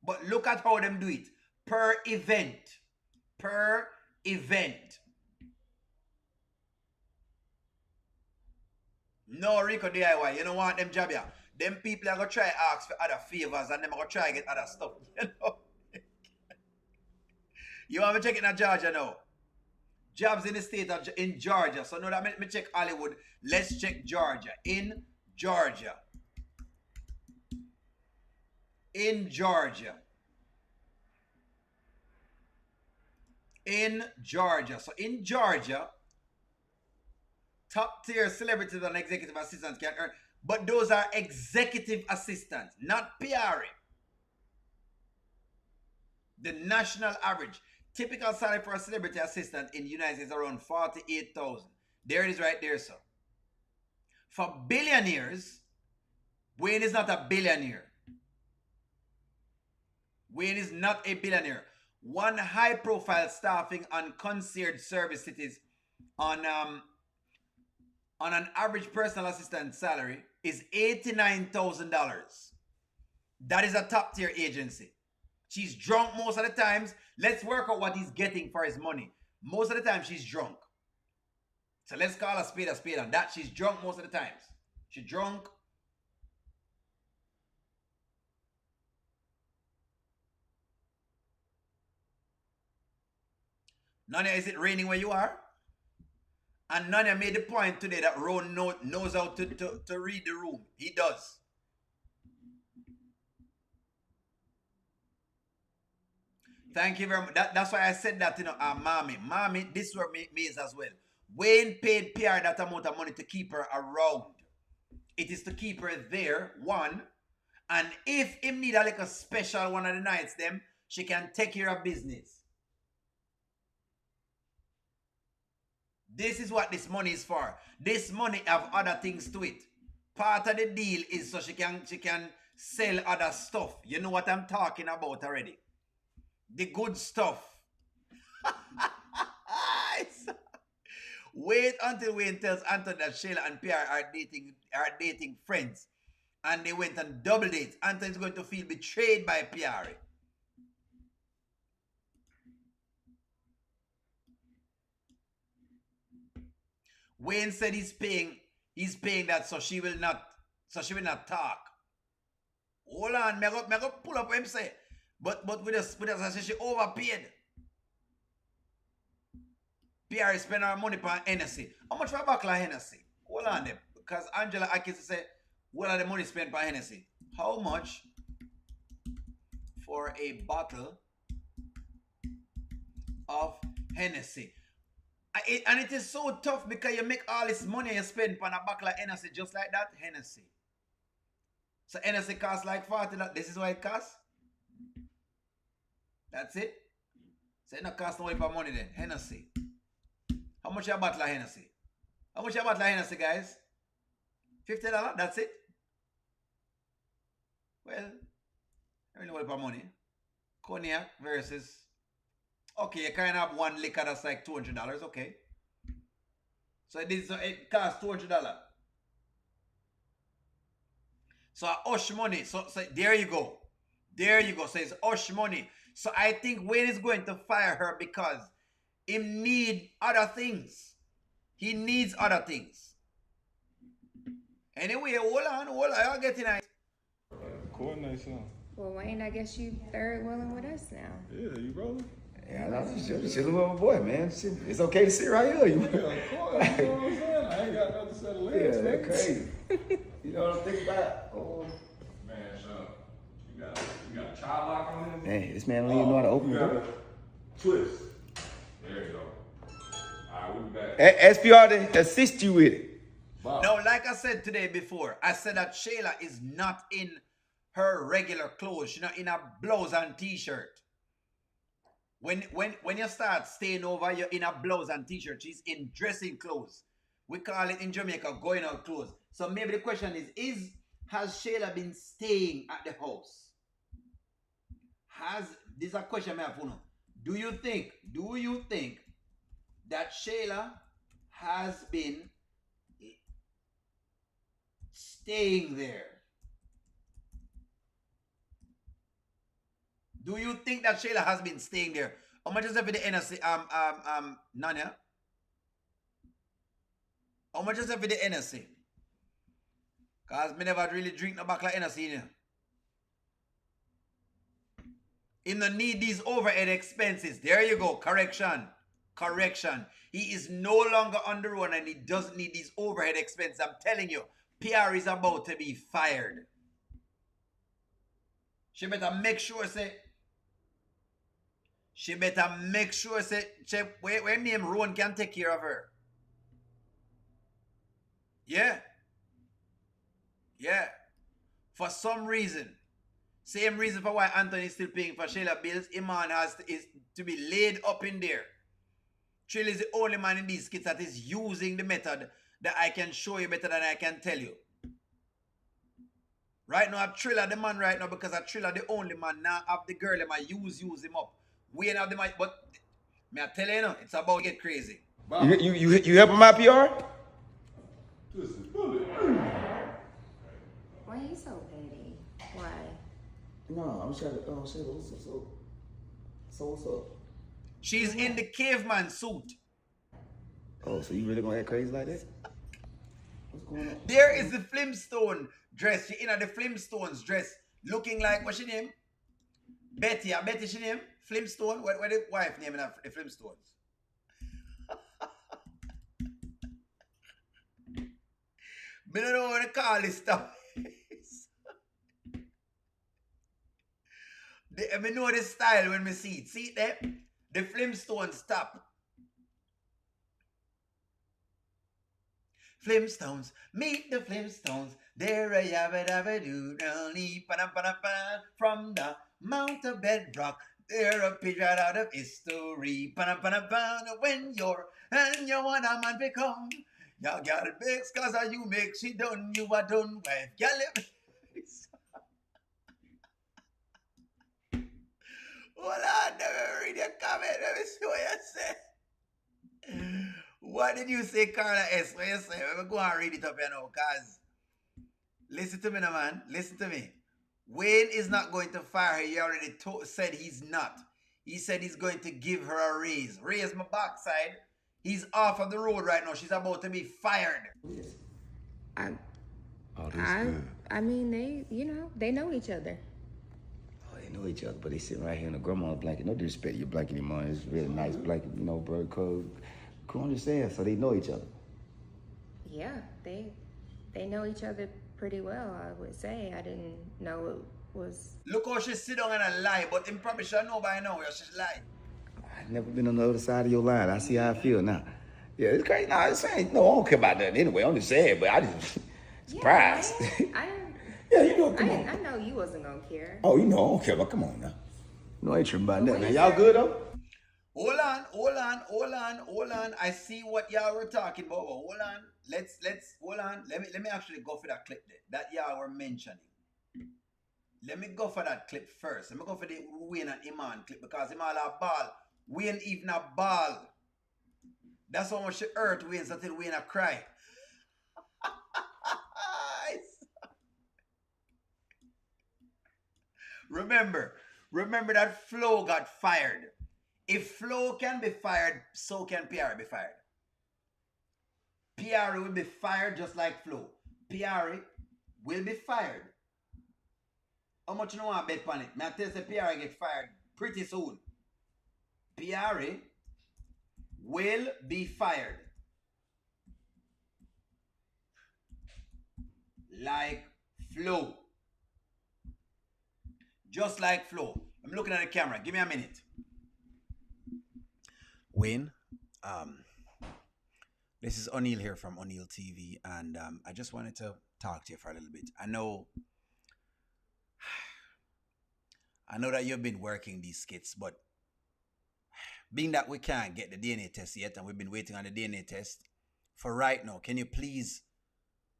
But look at how them do it. Per event. Per event. No, Rico DIY. You don't want them job here. Them people are going to try ask for other favors and them are going to try get other stuff. You know? You want me to check it in Georgia now? Jobs in the state of in Georgia. So now that me check Hollywood. Let's check Georgia. In Georgia. In Georgia. In Georgia. So in Georgia, top tier celebrities and executive assistants can earn, but those are executive assistants, not Piarry. The national average. Typical salary for a celebrity assistant in the United States is around $48,000. There it is right there, sir. For billionaires, Wayne is not a billionaire. Wayne is not a billionaire. One high-profile staffing and concierge service cities on an average personal assistant salary is $89,000. That is a top-tier agency. She's drunk most of the times. Let's work out what he's getting for his money. Most of the time, she's drunk. So let's call a spade on that. She's drunk most of the times. She's drunk. Nanya, is it raining where you are? And Nanya made the point today that Ron knows how to read the room. He does. Thank you very much. That's why I said that, you know, Mommy. Mommy, this is what means as well. Wayne paid Piarry that amount of money to keep her around. It is to keep her there, one. And if him need a like a special one of the nights, them, she can take care of business. This is what this money is for. This money have other things to it. Part of the deal is so she can sell other stuff. You know what I'm talking about already. The good stuff. Wait until Wayne tells Anthony that Shayla and Piarry are dating friends. And they went on double dates. Anthony's going to feel betrayed by Piarry. Wayne said he's paying that so she will not talk. Hold on, me go pull up what him say. But with us I say she overpaid. Piarry spend her money on Hennessy. How much for a bottle of Hennessy? Hold on them. Because Angela Akis say, what are the money spent on Hennessy? How much for a bottle of Hennessy? And it is so tough because you make all this money you spend on a bottle of Hennessy just like that. Hennessy. So Hennessy costs like $40. This is what it costs. That's it. So it not cost no money then. Hennessy. How much a bottle of Hennessy? How much a bottle of Hennessy, guys? $50? That's it. Well, I really want money. Cognac versus. Okay, you kind of have one liquor that's like $200. Okay. So it costs $200. So hush money. So there you go. There you go. So it's hush money. So I think Wayne is going to fire her because he need other things. He needs other things. Anyway, hold on. I'll get in it. Coordination. Well, Wayne, I guess you third wheeling with us now. Yeah, you rolling? Yeah, no, chilling with my boy, man. Shit, it's okay to sit right here. Yeah, of course. You know what I'm saying? I ain't got nothing to set of legs, Yeah, man. that's crazy. You know what I'm thinking about? Oh. Man, you got a child lock on this? Hey, this man don't even know how to open the door. Twist. There you go. All right, we'll be back. SPR to assist you with it. Bob. No, like I said today before, I said that Shayla is not in her regular clothes. She's not in a blouse and t-shirt. When you start staying over, you're in a blouse and t-shirt. She's in dressing clothes. We call it in Jamaica going out clothes. So maybe the question has Shayla been staying at the house? This is a question I have for you. Do you think that Shayla has been staying there? Do you think that Shayla has been staying there? How much is it for the NSC, Nanya? How much is it for the NSC? Because me never really drink no back like NSC in here. Him no need these overhead expenses. There you go. Correction. He is no longer on the road and he doesn't need these overhead expenses. I'm telling you, Piarry is about to be fired. She better make sure say, where name Rowan can take care of her. Yeah. For some reason. Same reason for why Anthony is still paying for Shayla bills. Iman is to be laid up in there. Trill is the only man in these skits that is using the method that I can show you better than I can tell you. Right now, I'm Triller the man right now because I'm Triller the only man. Now have the girl, I use him up. We ain't have the mic, but me I tell you, it's about to get crazy. You helping my PR? Why are you so petty? Why? No, I'm trying to. Oh shit! So what's up? She's in the caveman suit. Oh, so you really gonna act crazy like that? What's going on? There is the Flintstone dress. She in the Flintstones dress, looking like what's she name? Betty. I bet she name Flintstone. What the wife name in the Flintstones? I don't know what to call this stuff. I know the style when I see it. See it there? The Flintstones top. Flintstones, meet the Flintstones. There I have it, from the Mount of Bedrock. They're a page right out of history. When you're and you want a man become. Y'all got it big, cause you make she done, you are done wife. Y'all hold on, never read your comment. Let me see what you say. What did you say, Carla S? What you say? Let me go and read it up here now, cause listen to me now, man. Listen to me. Wayne is not going to fire her. He already said he's not. He said he's going to give her a raise. Raise my backside. He's off of the road right now. She's about to be fired. I mean, they know each other. Oh, they know each other, but they sitting right here in a grandma's blanket. No disrespect to your blanket anymore. It's a really nice blanket, bro. Cool. Understand, so they know each other. Yeah, they know each other pretty well, I would say. I didn't know it was... Look how she sit down and a lie, but in probably should know by now where she's lying. I've never been on the other side of your line. I see how I feel now. Yeah, it's crazy. No, I don't care about that anyway. I'm just saying, but I just surprised. Yeah, come on. I know you wasn't gonna care. Oh, I don't care, but come on now. I ain't tripping about that. Now, y'all good though? Hold on. I see what y'all were talking about. Hold on. Let's hold on. Let me actually go for that clip there that y'all were mentioning. Let me go for that clip first. Let me go for the Wayne and Iman clip because Iman a ball. Wayne even a ball. That's how much she hurt Wayne until Wayne a cry. Remember that Flo got fired. If Flo can be fired, so can Piarry be fired. Piarry will be fired just like Flo. Piarry will be fired. How much you know I bet on it? May I tell you Piarry get fired pretty soon. Piarry will be fired. Like Flo. Just like Flo. I'm looking at the camera. Give me a minute. Wayne, this is O'Neill here from O'Neill TV, and I just wanted to talk to you for a little bit. I know that you've been working these skits, but being that we can't get the DNA test yet, and we've been waiting on the DNA test, for right now, can you please,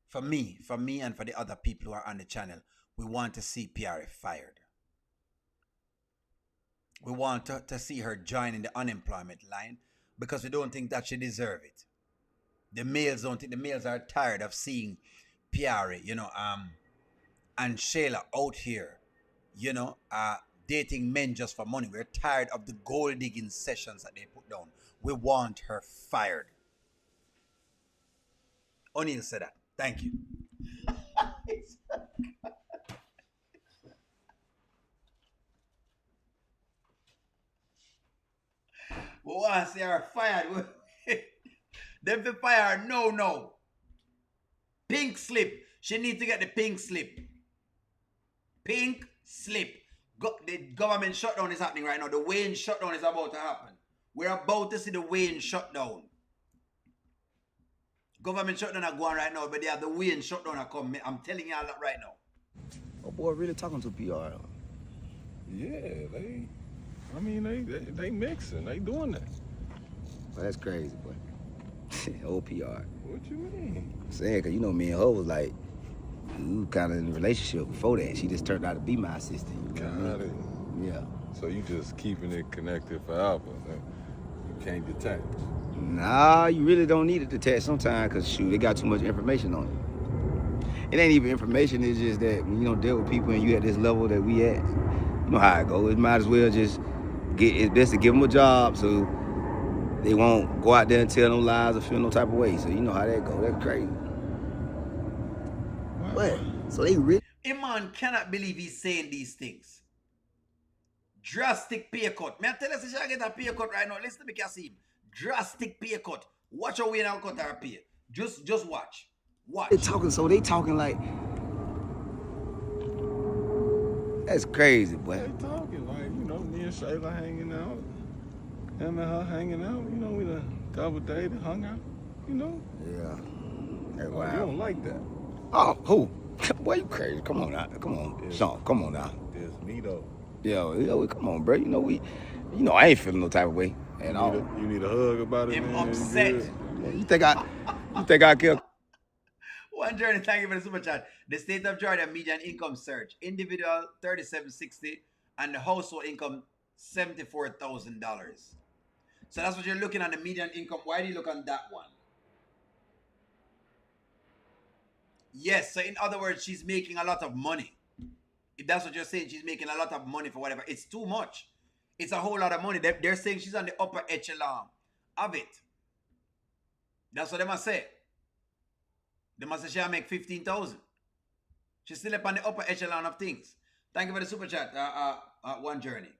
for me and for the other people who are on the channel, we want to see Piarry fired. We want to see her join in the unemployment line because we don't think that she deserves it. The males don't think, the males are tired of seeing Piarry, and Shayla out here, dating men just for money. We're tired of the gold digging sessions that they put down. We want her fired. O'Neill said that. Thank you. We want to see her fired. Them to fire her. No. Pink slip. She needs to get the pink slip. Pink slip. The government shutdown is happening right now. The Wayne shutdown is about to happen. We're about to see the Wayne shutdown. Government shutdown are going right now, but they have the Wayne shutdown are coming. I'm telling you all that right now. Oh boy, really talking to PR. Yeah, they mixing. They doing that. Well, that's crazy, boy. Old PR. What you mean? I'm saying, cause me and her was like, we were kind of in a relationship before that. She just turned out to be my assistant. Got it. Yeah. So you just keeping it connected forever. You can't detach. Nah, you really don't need it to detach sometimes, cause shoot, they got too much information on it. It ain't even information, it's just that when you don't deal with people and you at this level that we at, you know how it goes. It might as well just it's best to give them a job so they won't go out there and tell no lies or feel no type of way. So you know how that goes. That's crazy. What? So they really... Iman cannot believe he's saying these things. Drastic pay cut. May I tell you, she get a pay cut right now. Listen to me, Kasim. Drastic pay cut. Watch how we now cut our pay. Just watch. Watch. They talking like... That's crazy, boy. They talking like, me and Shayla hanging out. Him and her hanging out. We done double dated, hung out. Yeah. Hey, wow. You don't like that. Oh, who? Boy, you crazy. Come on now. Come on. Sean, come on now. It's me, though. Yo, come on, bro. I ain't feeling no type of way at all. You need a hug about it, I'm man. upset. You think I care? One journey, thank you for the super chat. The state of Georgia median income surge. Individual $37.60 and the household income $74,000. So that's what you're looking at, the median income. Why do you look on that one? Yes, so in other words, she's making a lot of money. If that's what you're saying, she's making a lot of money for whatever. It's too much. It's a whole lot of money. They're saying she's on the upper echelon of it. That's what they must say. They must say she'll make 15,000. She's still up on the upper echelon of things. Thank you for the super chat, One Journey.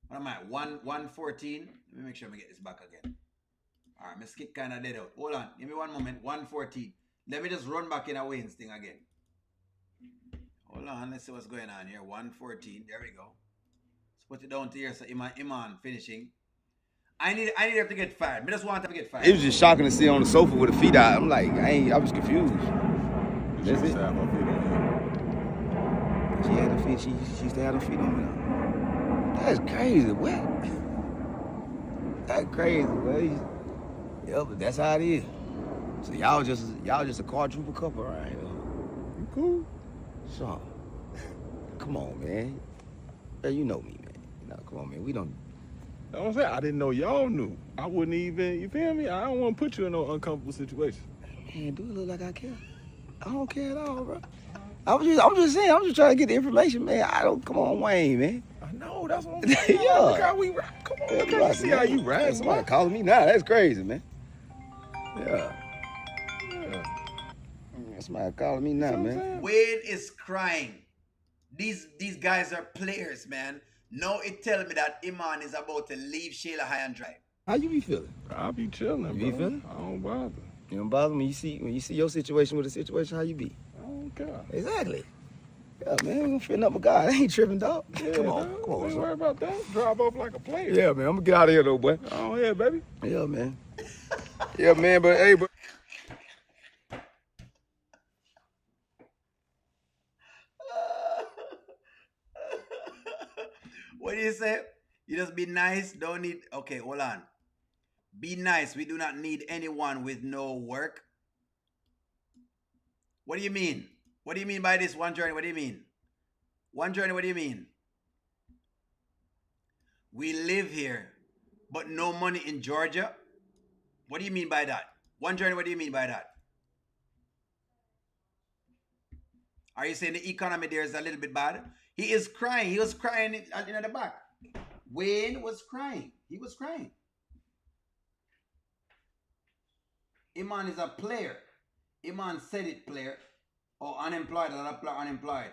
What am I? 114. Let me make sure I get this back again. All right, my skip kind of dead out. Hold on. Give me one moment. 114. Let me just run back in a Wayne's thing again. Hold on. Let's see what's going on here. 114. There we go. Let's put it down to here. So Iman finishing. I need her to get fired. I just want her to get fired. It was just shocking to see her on the sofa with her feet out. I'm like, I was confused. That's it. She had her feet. She used to have her feet on me. That's crazy, what? That's crazy, boy. Yeah, but that's how it is. So y'all just a quadruple couple right here. You cool? Sean, come on, man. Hey, you know me, man. Come on, man. We don't That's what I'm saying. I didn't know y'all knew. I wouldn't even, you feel me? I don't want to put you in no uncomfortable situation. Man, do it look like I care? I don't care at all, bro. I'm just saying, I'm just trying to get the information, man. Come on, Wayne, man. I know, that's what I'm saying. Yeah. Look how we rap. Come on, look how you see how you rap. Somebody calling me now. That's crazy, man. Yeah. Somebody calling me now, man. Wayne is crying. These guys are players, man. Now it tell me that Iman is about to leave Shayla high and dry. How you be feeling? I be chilling, bro. You be feeling? I don't bother. You don't bother me. When you see your situation with the situation, how you be? I don't care. Exactly. Yeah, man, we gonna fit up with God. I ain't tripping, dog. Yeah, Come on. Don't worry about that. Drive off like a player. Yeah, man, I'm gonna get out of here, though, boy. Oh, yeah, baby. Yeah, man. Yeah, man, but hey, but. What do you say? You just be nice, don't need... Okay, hold on. Be nice. We do not need anyone with no work. What do you mean? What do you mean by this? One journey, what do you mean? One journey, what do you mean? We live here, but no money in Georgia? What do you mean by that? One journey, what do you mean by that? Are you saying the economy there is a little bit bad? He is crying. He was crying in the back. Wayne was crying. He was crying. Iman is a player. Iman said it, player. Oh, unemployed. Unemployed.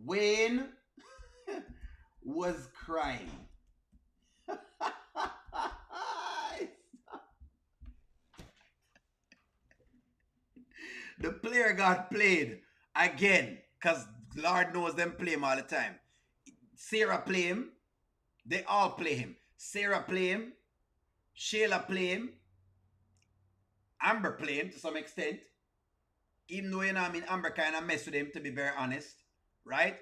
Wayne was crying. The player got played again, because Lord knows them play him all the time. Sarah play him. They all play him. Sarah play him. Shayla play him. Amber play him to some extent. Even though, you know, I mean, Amber kind of mess with him, to be very honest. Right?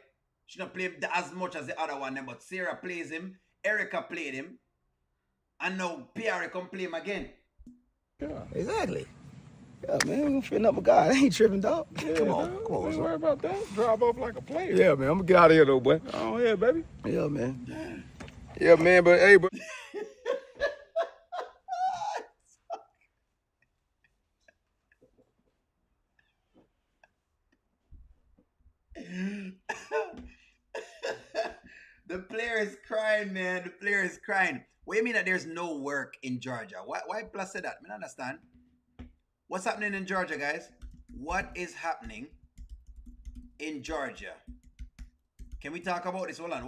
She don't play him as much as the other one, but Sarah plays him. Erica played him. And now Piarry come play him again. Yeah, exactly. Yeah, man, we gonna fit up with God. I ain't tripping, dog. Yeah, come on. Don't worry about that. Drive off like a player. Yeah, man, I'm gonna get out of here, though, boy. Oh, yeah, baby. Yeah, man. Yeah, man, but hey, but. The player is crying, man. The player is crying. What do you mean that there's no work in Georgia? Why plus say that? I don't understand. What's happening in Georgia, guys? What is happening in Georgia? Can we talk about this? Hold on.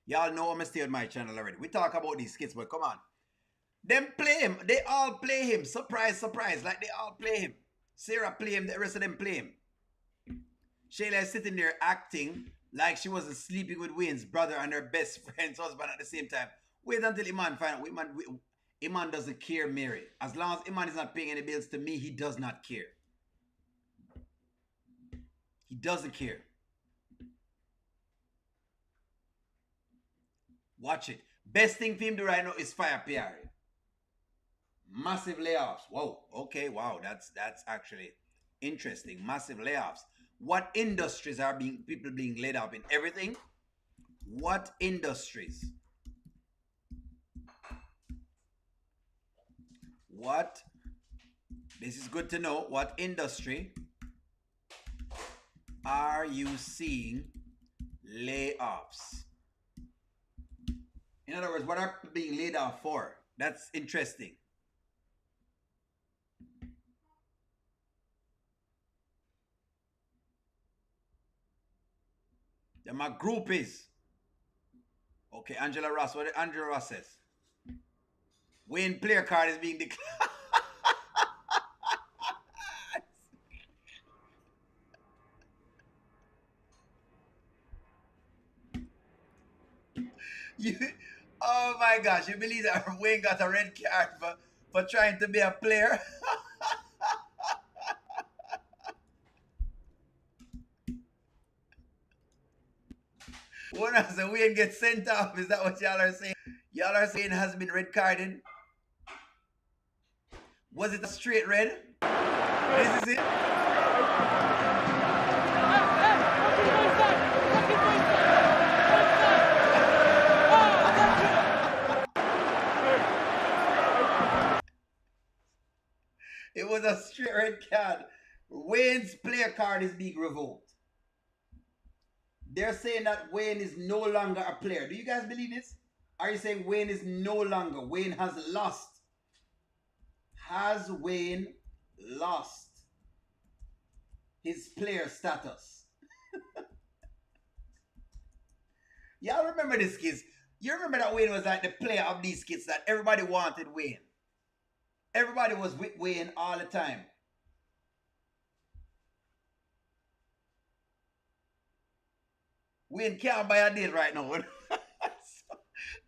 Y'all know I'm stay on my channel already. We talk about these skits, but come on. Them play him. They all play him. Surprise, surprise. Like they all play him. Sarah play him. The rest of them play him. Shayla is sitting there acting like she wasn't sleeping with Wayne's brother and her best friend's husband at the same time. Wait until Iman find out. Iman doesn't care, Mary. As long as Iman is not paying any bills to me, he does not care. He doesn't care. Watch it. Best thing for him to do right now is fire Piarry. Massive layoffs. Whoa. Okay. Wow. That's actually interesting. Massive layoffs. What industries are people being laid off in? Everything? What industries? What? This is good to know. What industry are you seeing layoffs? In other words, what are people being laid off for? That's interesting. Then my group is. Okay, Angela Ross. What did Angela Ross says? Wayne player card is being declared. Oh my gosh, you believe that Wayne got a red card for trying to be a player? What else? So Wayne gets sent off? Is that what y'all are saying? Y'all are saying has been red carded? Was it a straight red? This is it? card. Wayne's player card is being revoked. They're saying that Wayne is no longer a player. Do you guys believe this? Are you saying Wayne is no longer? Wayne has lost. Has Wayne lost his player status? Y'all remember this, kids? You remember that Wayne was like the player of these kids that everybody wanted Wayne. Everybody was with Wayne all the time. Wayne can't buy a date right now.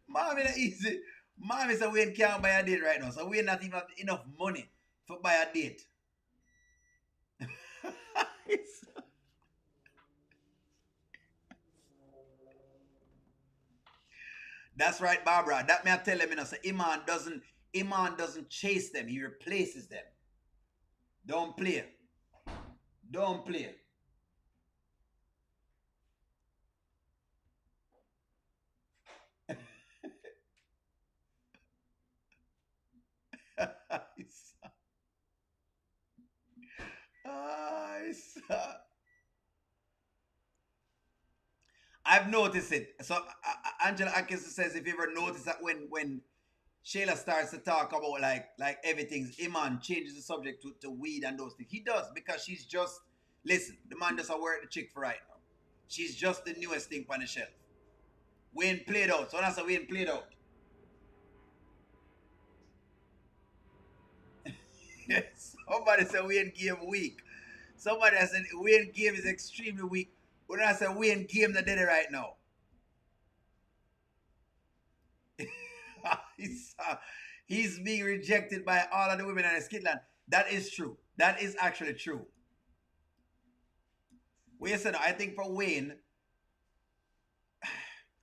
Mommy not easy. Mommy said Wayne can't buy a date right now. So Wayne not even have enough money to buy a date. That's right, Barbara. That may I tell him, so Iman doesn't chase them, he replaces them. Don't play. Don't play. I've noticed it. So Angela Atkins says if you ever notice that when Shayla starts to talk about like everything's Iman changes the subject to weed and those things. He does, because she's just, listen, the man just a work the chick for right now. She's just the newest thing on the shelf. Wayne played out. So that's a Wayne played out. Somebody said Wayne game weak. Somebody said Wayne game is extremely weak. When I say Wayne game the dead right now. He's being rejected by all of the women in Skitland. That is true. That is actually true. Well, yes, I think for Wayne,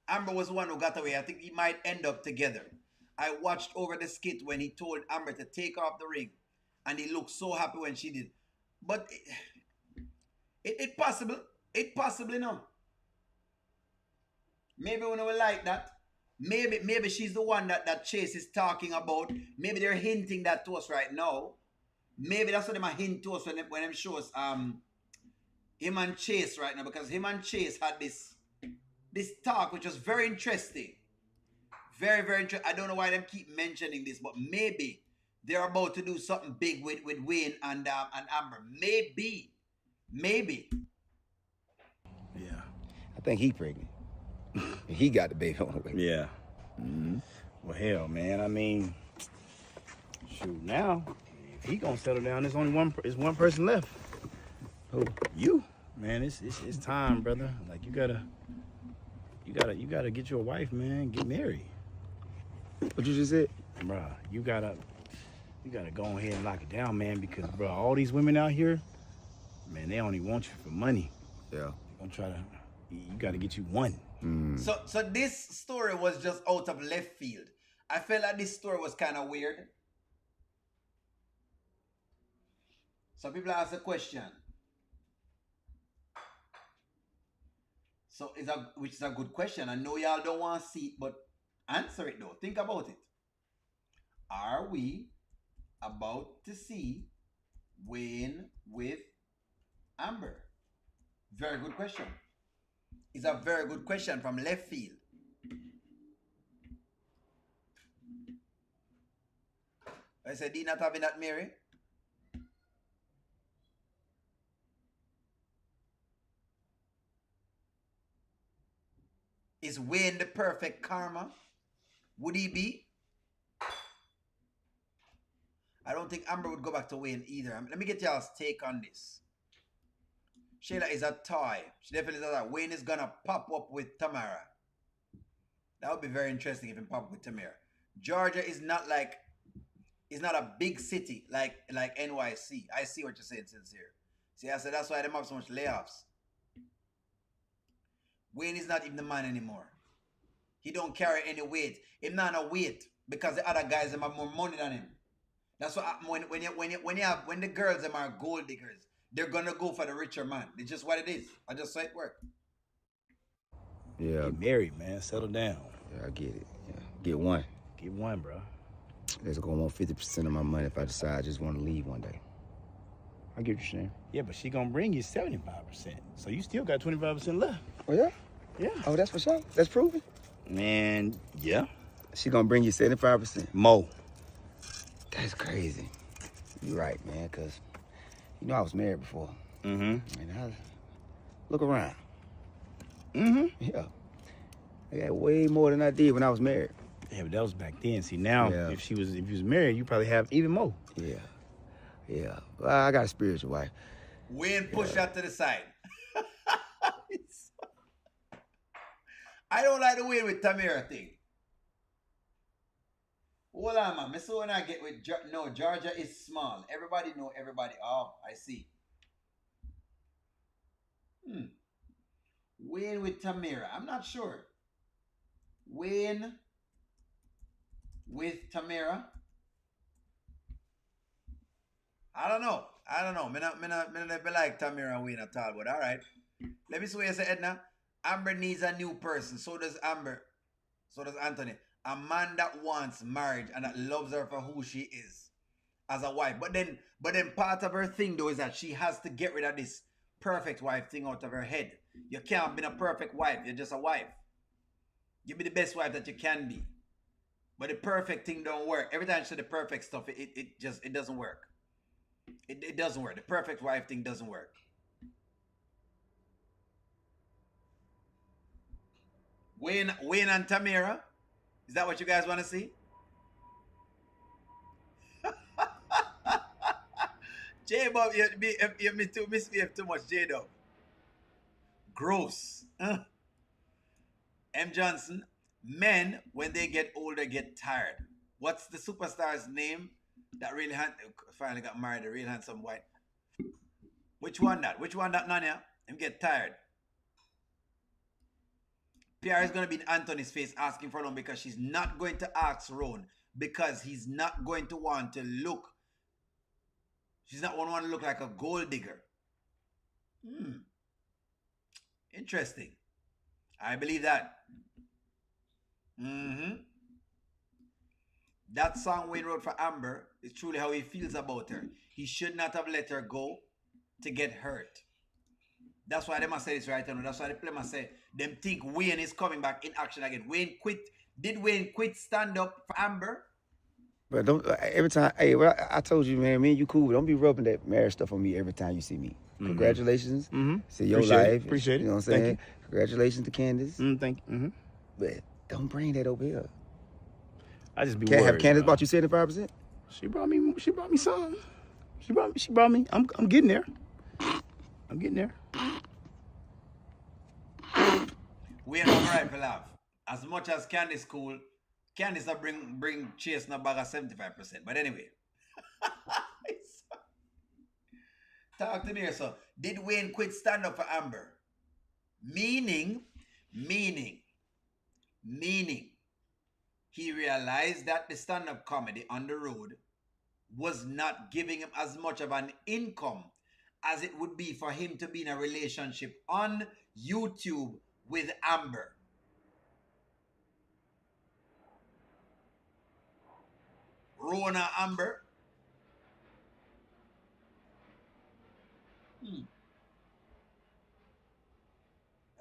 Amber was the one who got away. I think he might end up together. I watched over the skit when he told Amber to take off the ring. And he looked so happy when she did. But it possible. It possibly no. Maybe when we like that. Maybe she's the one that Chase is talking about. Maybe they're hinting that to us right now. Maybe that's what they might hint to us when them shows him and Chase right now, because him and Chase had this talk which was very interesting. Very, very interesting. I don't know why them keep mentioning this, but maybe they're about to do something big with Wayne and Amber. Maybe. Yeah. I think he pregnant. He got the baby on the way. Yeah. Mm-hmm. Well, hell, man. I mean, shoot. Now, if he gonna settle down, there's only one person left. Who? You, man. It's time, brother. Like you gotta get you a wife, man. Get married. What you just said, bro? You gotta go ahead and lock it down, man. Because, bro, all these women out here, man, they only want you for money. Yeah. They're gonna try to. You gotta get you one. Mm. So this story was just out of left field. I felt like this story was kind of weird. So people ask a question. So which is a good question. I know y'all don't want to see it, but answer it though. Think about it. Are we about to see Wayne with Amber? Very good question. It's a very good question from left field. I said, "Did not having that, Mary?" Is Wayne the perfect karma? Would he be? I don't think Amber would go back to Wayne either. Let me get y'all's take on this. Shayla is a toy. She definitely does that. Wayne is gonna pop up with Tamara. That would be very interesting if he pop up with Tamara. Georgia is not like, it's not a big city like NYC. I see what you're saying, Sincere. See, I said that's why they have so much layoffs. Wayne is not even the man anymore. He don't carry any weight. He's not a weight because the other guys have more money than him. That's what when the girls them are gold diggers, they're gonna go for the richer man. It's just what it is. I just saw it work. Yeah. Get married, man. Settle down. Yeah, I get it. Yeah. Get one. Get one, bro. They're gonna want 50% of my money if I decide I just want to leave one day. I get what you're saying. Yeah, but she gonna bring you 75%. So you still got 25% left. Oh, yeah? Yeah. Oh, that's for sure. That's proven. Man, yeah. She gonna bring you 75%. Mo. That's crazy. You're right, man, because, you know, I was married before. Mm-hmm. And I look around. Mm-hmm. Yeah. I got way more than I did when I was married. Yeah, but that was back then. See, now, Yeah. if you was married, you probably have even more. Yeah. Yeah. Well, I got a spiritual wife. Wayne push that to the side. I don't like the Wayne with Tamira thing. Hold on, man. So when I get with no, Georgia is small. Everybody know everybody. Oh, I see. Wayne with Tamira. I'm not sure. Wayne with Tamira. I don't know. Me not be like Tamira and Wayne at all, but all right. Let me see what you say, Edna. Amber needs a new person. So does Amber. So does Anthony. A man that wants marriage and that loves her for who she is as a wife. But then part of her thing though is that she has to get rid of this perfect wife thing out of her head. You can't be a perfect wife. You're just a wife. You be the best wife that you can be. But the perfect thing don't work. Every time she said the perfect stuff, it doesn't work. It doesn't work. The perfect wife thing doesn't work. Wayne and Tamira. Is that what you guys want to see? J-Bob, you misbehave too much, J-Dub. Gross. M. Johnson, men, when they get older, get tired. What's the superstar's name that really finally got married, a real handsome white? Which one that, Nanya? Him get tired. Piarry is going to be in Anthony's face asking for a loan because she's not going to ask Ron because he's not going to want to look. She's not going to want to look like a gold digger. Interesting. I believe that. That song Wayne wrote for Amber is truly how he feels about her. He should not have let her go to get hurt. That's why they must say this right now. That's why the play must say them think Wayne is coming back in action again. Wayne quit. Did Wayne quit stand up for Amber? But don't every time. Hey, well, I told you, man. Me and you cool. Don't be rubbing that marriage stuff on me every time you see me. Congratulations. See your life. Appreciate it. You know what I'm saying? Thank you. Congratulations to Candace. Thank you. But don't bring that over here. I just be Can't worried. Have Candace bought you 75%? She brought me some. She brought me. I'm getting there. I'm getting there. We're not right for laugh. As much as Candy's cool, Candy's not bring Chase in a bag of 75%. But anyway. Talk to me here, so. Did Wayne quit stand up for Amber? Meaning, he realized that the stand-up comedy on the road was not giving him as much of an income as it would be for him to be in a relationship on YouTube with Amber. Rona Amber.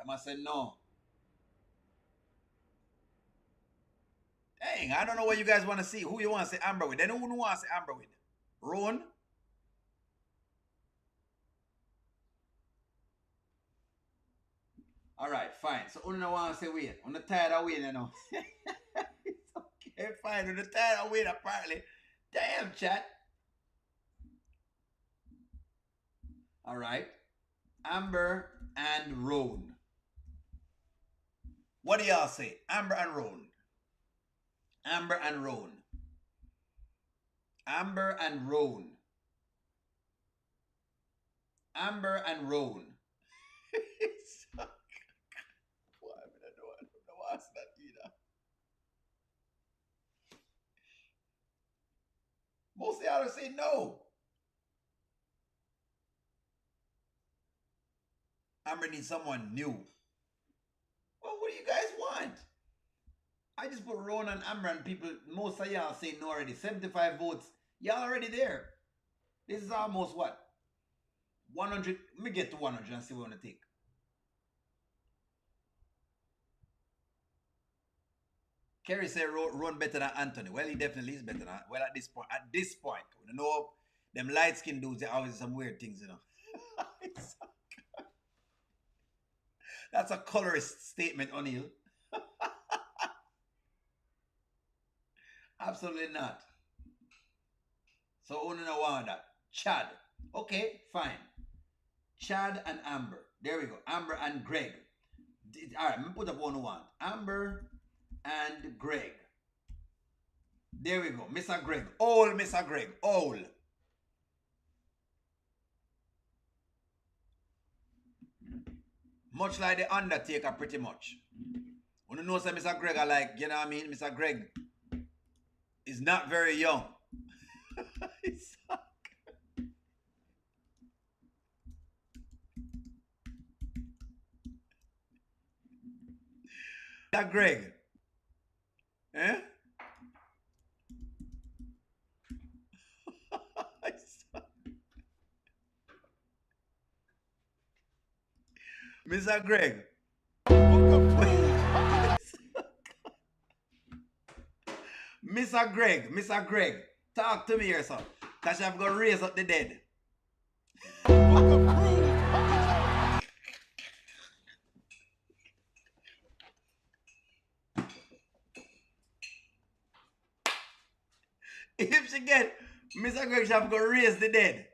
I must say no. Dang, I don't know what you guys want to see. Who you want to say Amber with? Then who wants to say Amber with? Ron? All right, fine. So who don't want to say Wayne? I'm not tired of Wayne, you know. It's okay, fine. I'm not tired of Wayne, apparently. Damn, chat. All right. Amber and Ron. What do y'all say? Amber and Ron. Amber and Ron. Amber and Ron. Amber and Ron. Most of y'all say no. Amber needs someone new. Well, what do you guys want? I just put Ron and Amber and people, most of y'all say no already. 75 votes. Y'all already there. This is almost what? 100. Let me get to 100 and see what I want to take. Kerry said run better than Anthony. Well, he definitely is better than. Well, at this point, you know, them light skinned dudes, they always some weird things, you know. That's a colorist statement, O'Neill. Absolutely not. So only no one that. Chad. Okay, fine. Chad and Amber. There we go. Amber and Greg. All right, I'm gonna put up 101. Amber and Greg. There we go. Mr. Greg. Old Mr. Greg. Old. Much like the Undertaker, pretty much. When you know say Mr. Greg are like, you know what I mean? Mr. Greg is not very young. Mr. Greg. Eh? Mr. Greg. Mr. Greg, talk to me here, son. Cause I'm gonna raise up the dead. If she get Mr. Greg, I'm gonna raise the dead.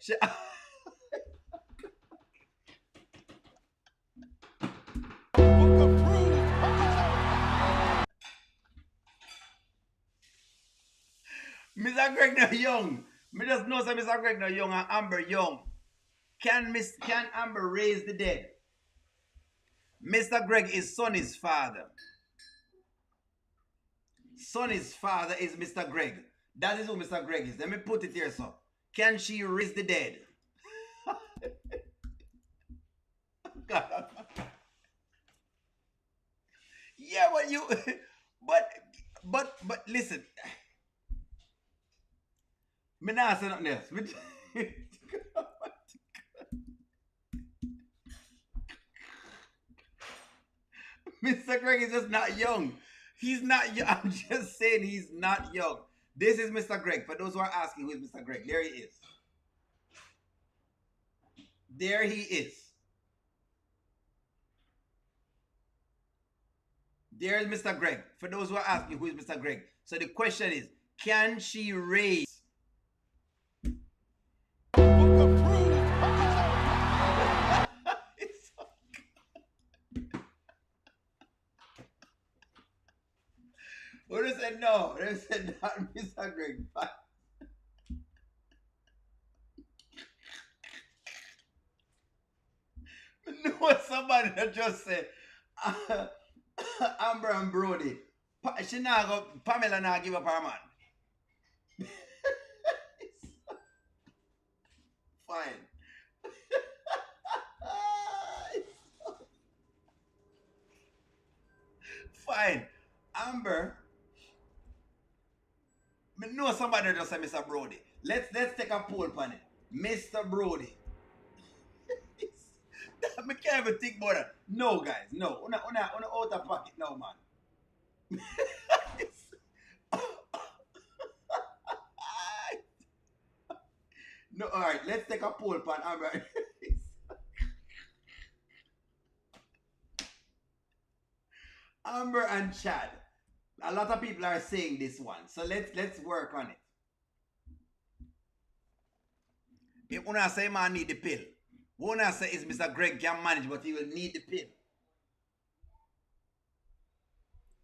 Mr. Greg no young. Me just know say Mr. Greg no young and Amber young. Can Amber raise the dead? Mr. Greg is Sonny's father. Sonny's father is Mr. Greg. That is who Mr. Greg is. Let me put it here, so. Can she raise the dead? Yeah, but you but listen. Me not say nothing else. Mr. Greg is just not young. He's not young. I'm just saying he's not young. This is Mr. Greg. For those who are asking, who is Mr. Greg? There he is. There he is. There's Mr. Greg. For those who are asking, who is Mr. Greg? So the question is, can she raise? Who said no? They said not Mr. Greg. You know what somebody that just said? Amber and Brody. She now go, Pamela now give up her man. Fine. Fine. Amber. I know somebody just said Mr. Brody. Let's take a poll on it. Mr. Brody. I can't even think about that. No, guys. No. Una out of pocket now, man. No, alright. Let's take a poll on Amber. Amber and Chad. A lot of people are saying this one. So let's work on it. If una say man need the pill. Una say is Mr. Greg can manage, but he will need the pill.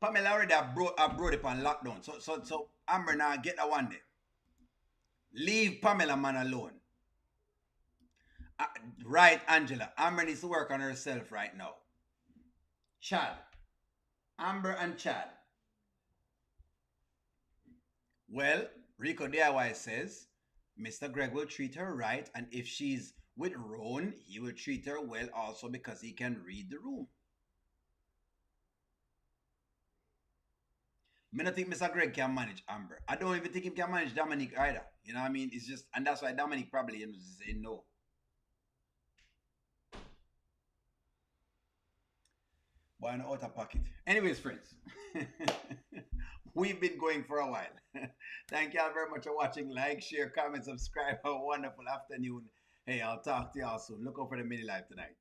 Pamela already brought it on lockdown. So Amber now get that one there. Leave Pamela man alone. Right, Angela. Amber needs to work on herself right now. Chad. Amber and Chad. Well, Rico DIY says, Mr. Greg will treat her right, and if she's with Roan, he will treat her well also because he can read the room. I don't think Mr. Greg can manage Amber. I don't even think he can manage Dominic either. You know what I mean? It's just, and that's why Dominic probably say no. Boy, no out of pocket. Anyways, friends, we've been going for a while. Thank you all very much for watching. Like, share, comment, subscribe. Have a wonderful afternoon. Hey, I'll talk to y'all soon. Look out for the mini live tonight.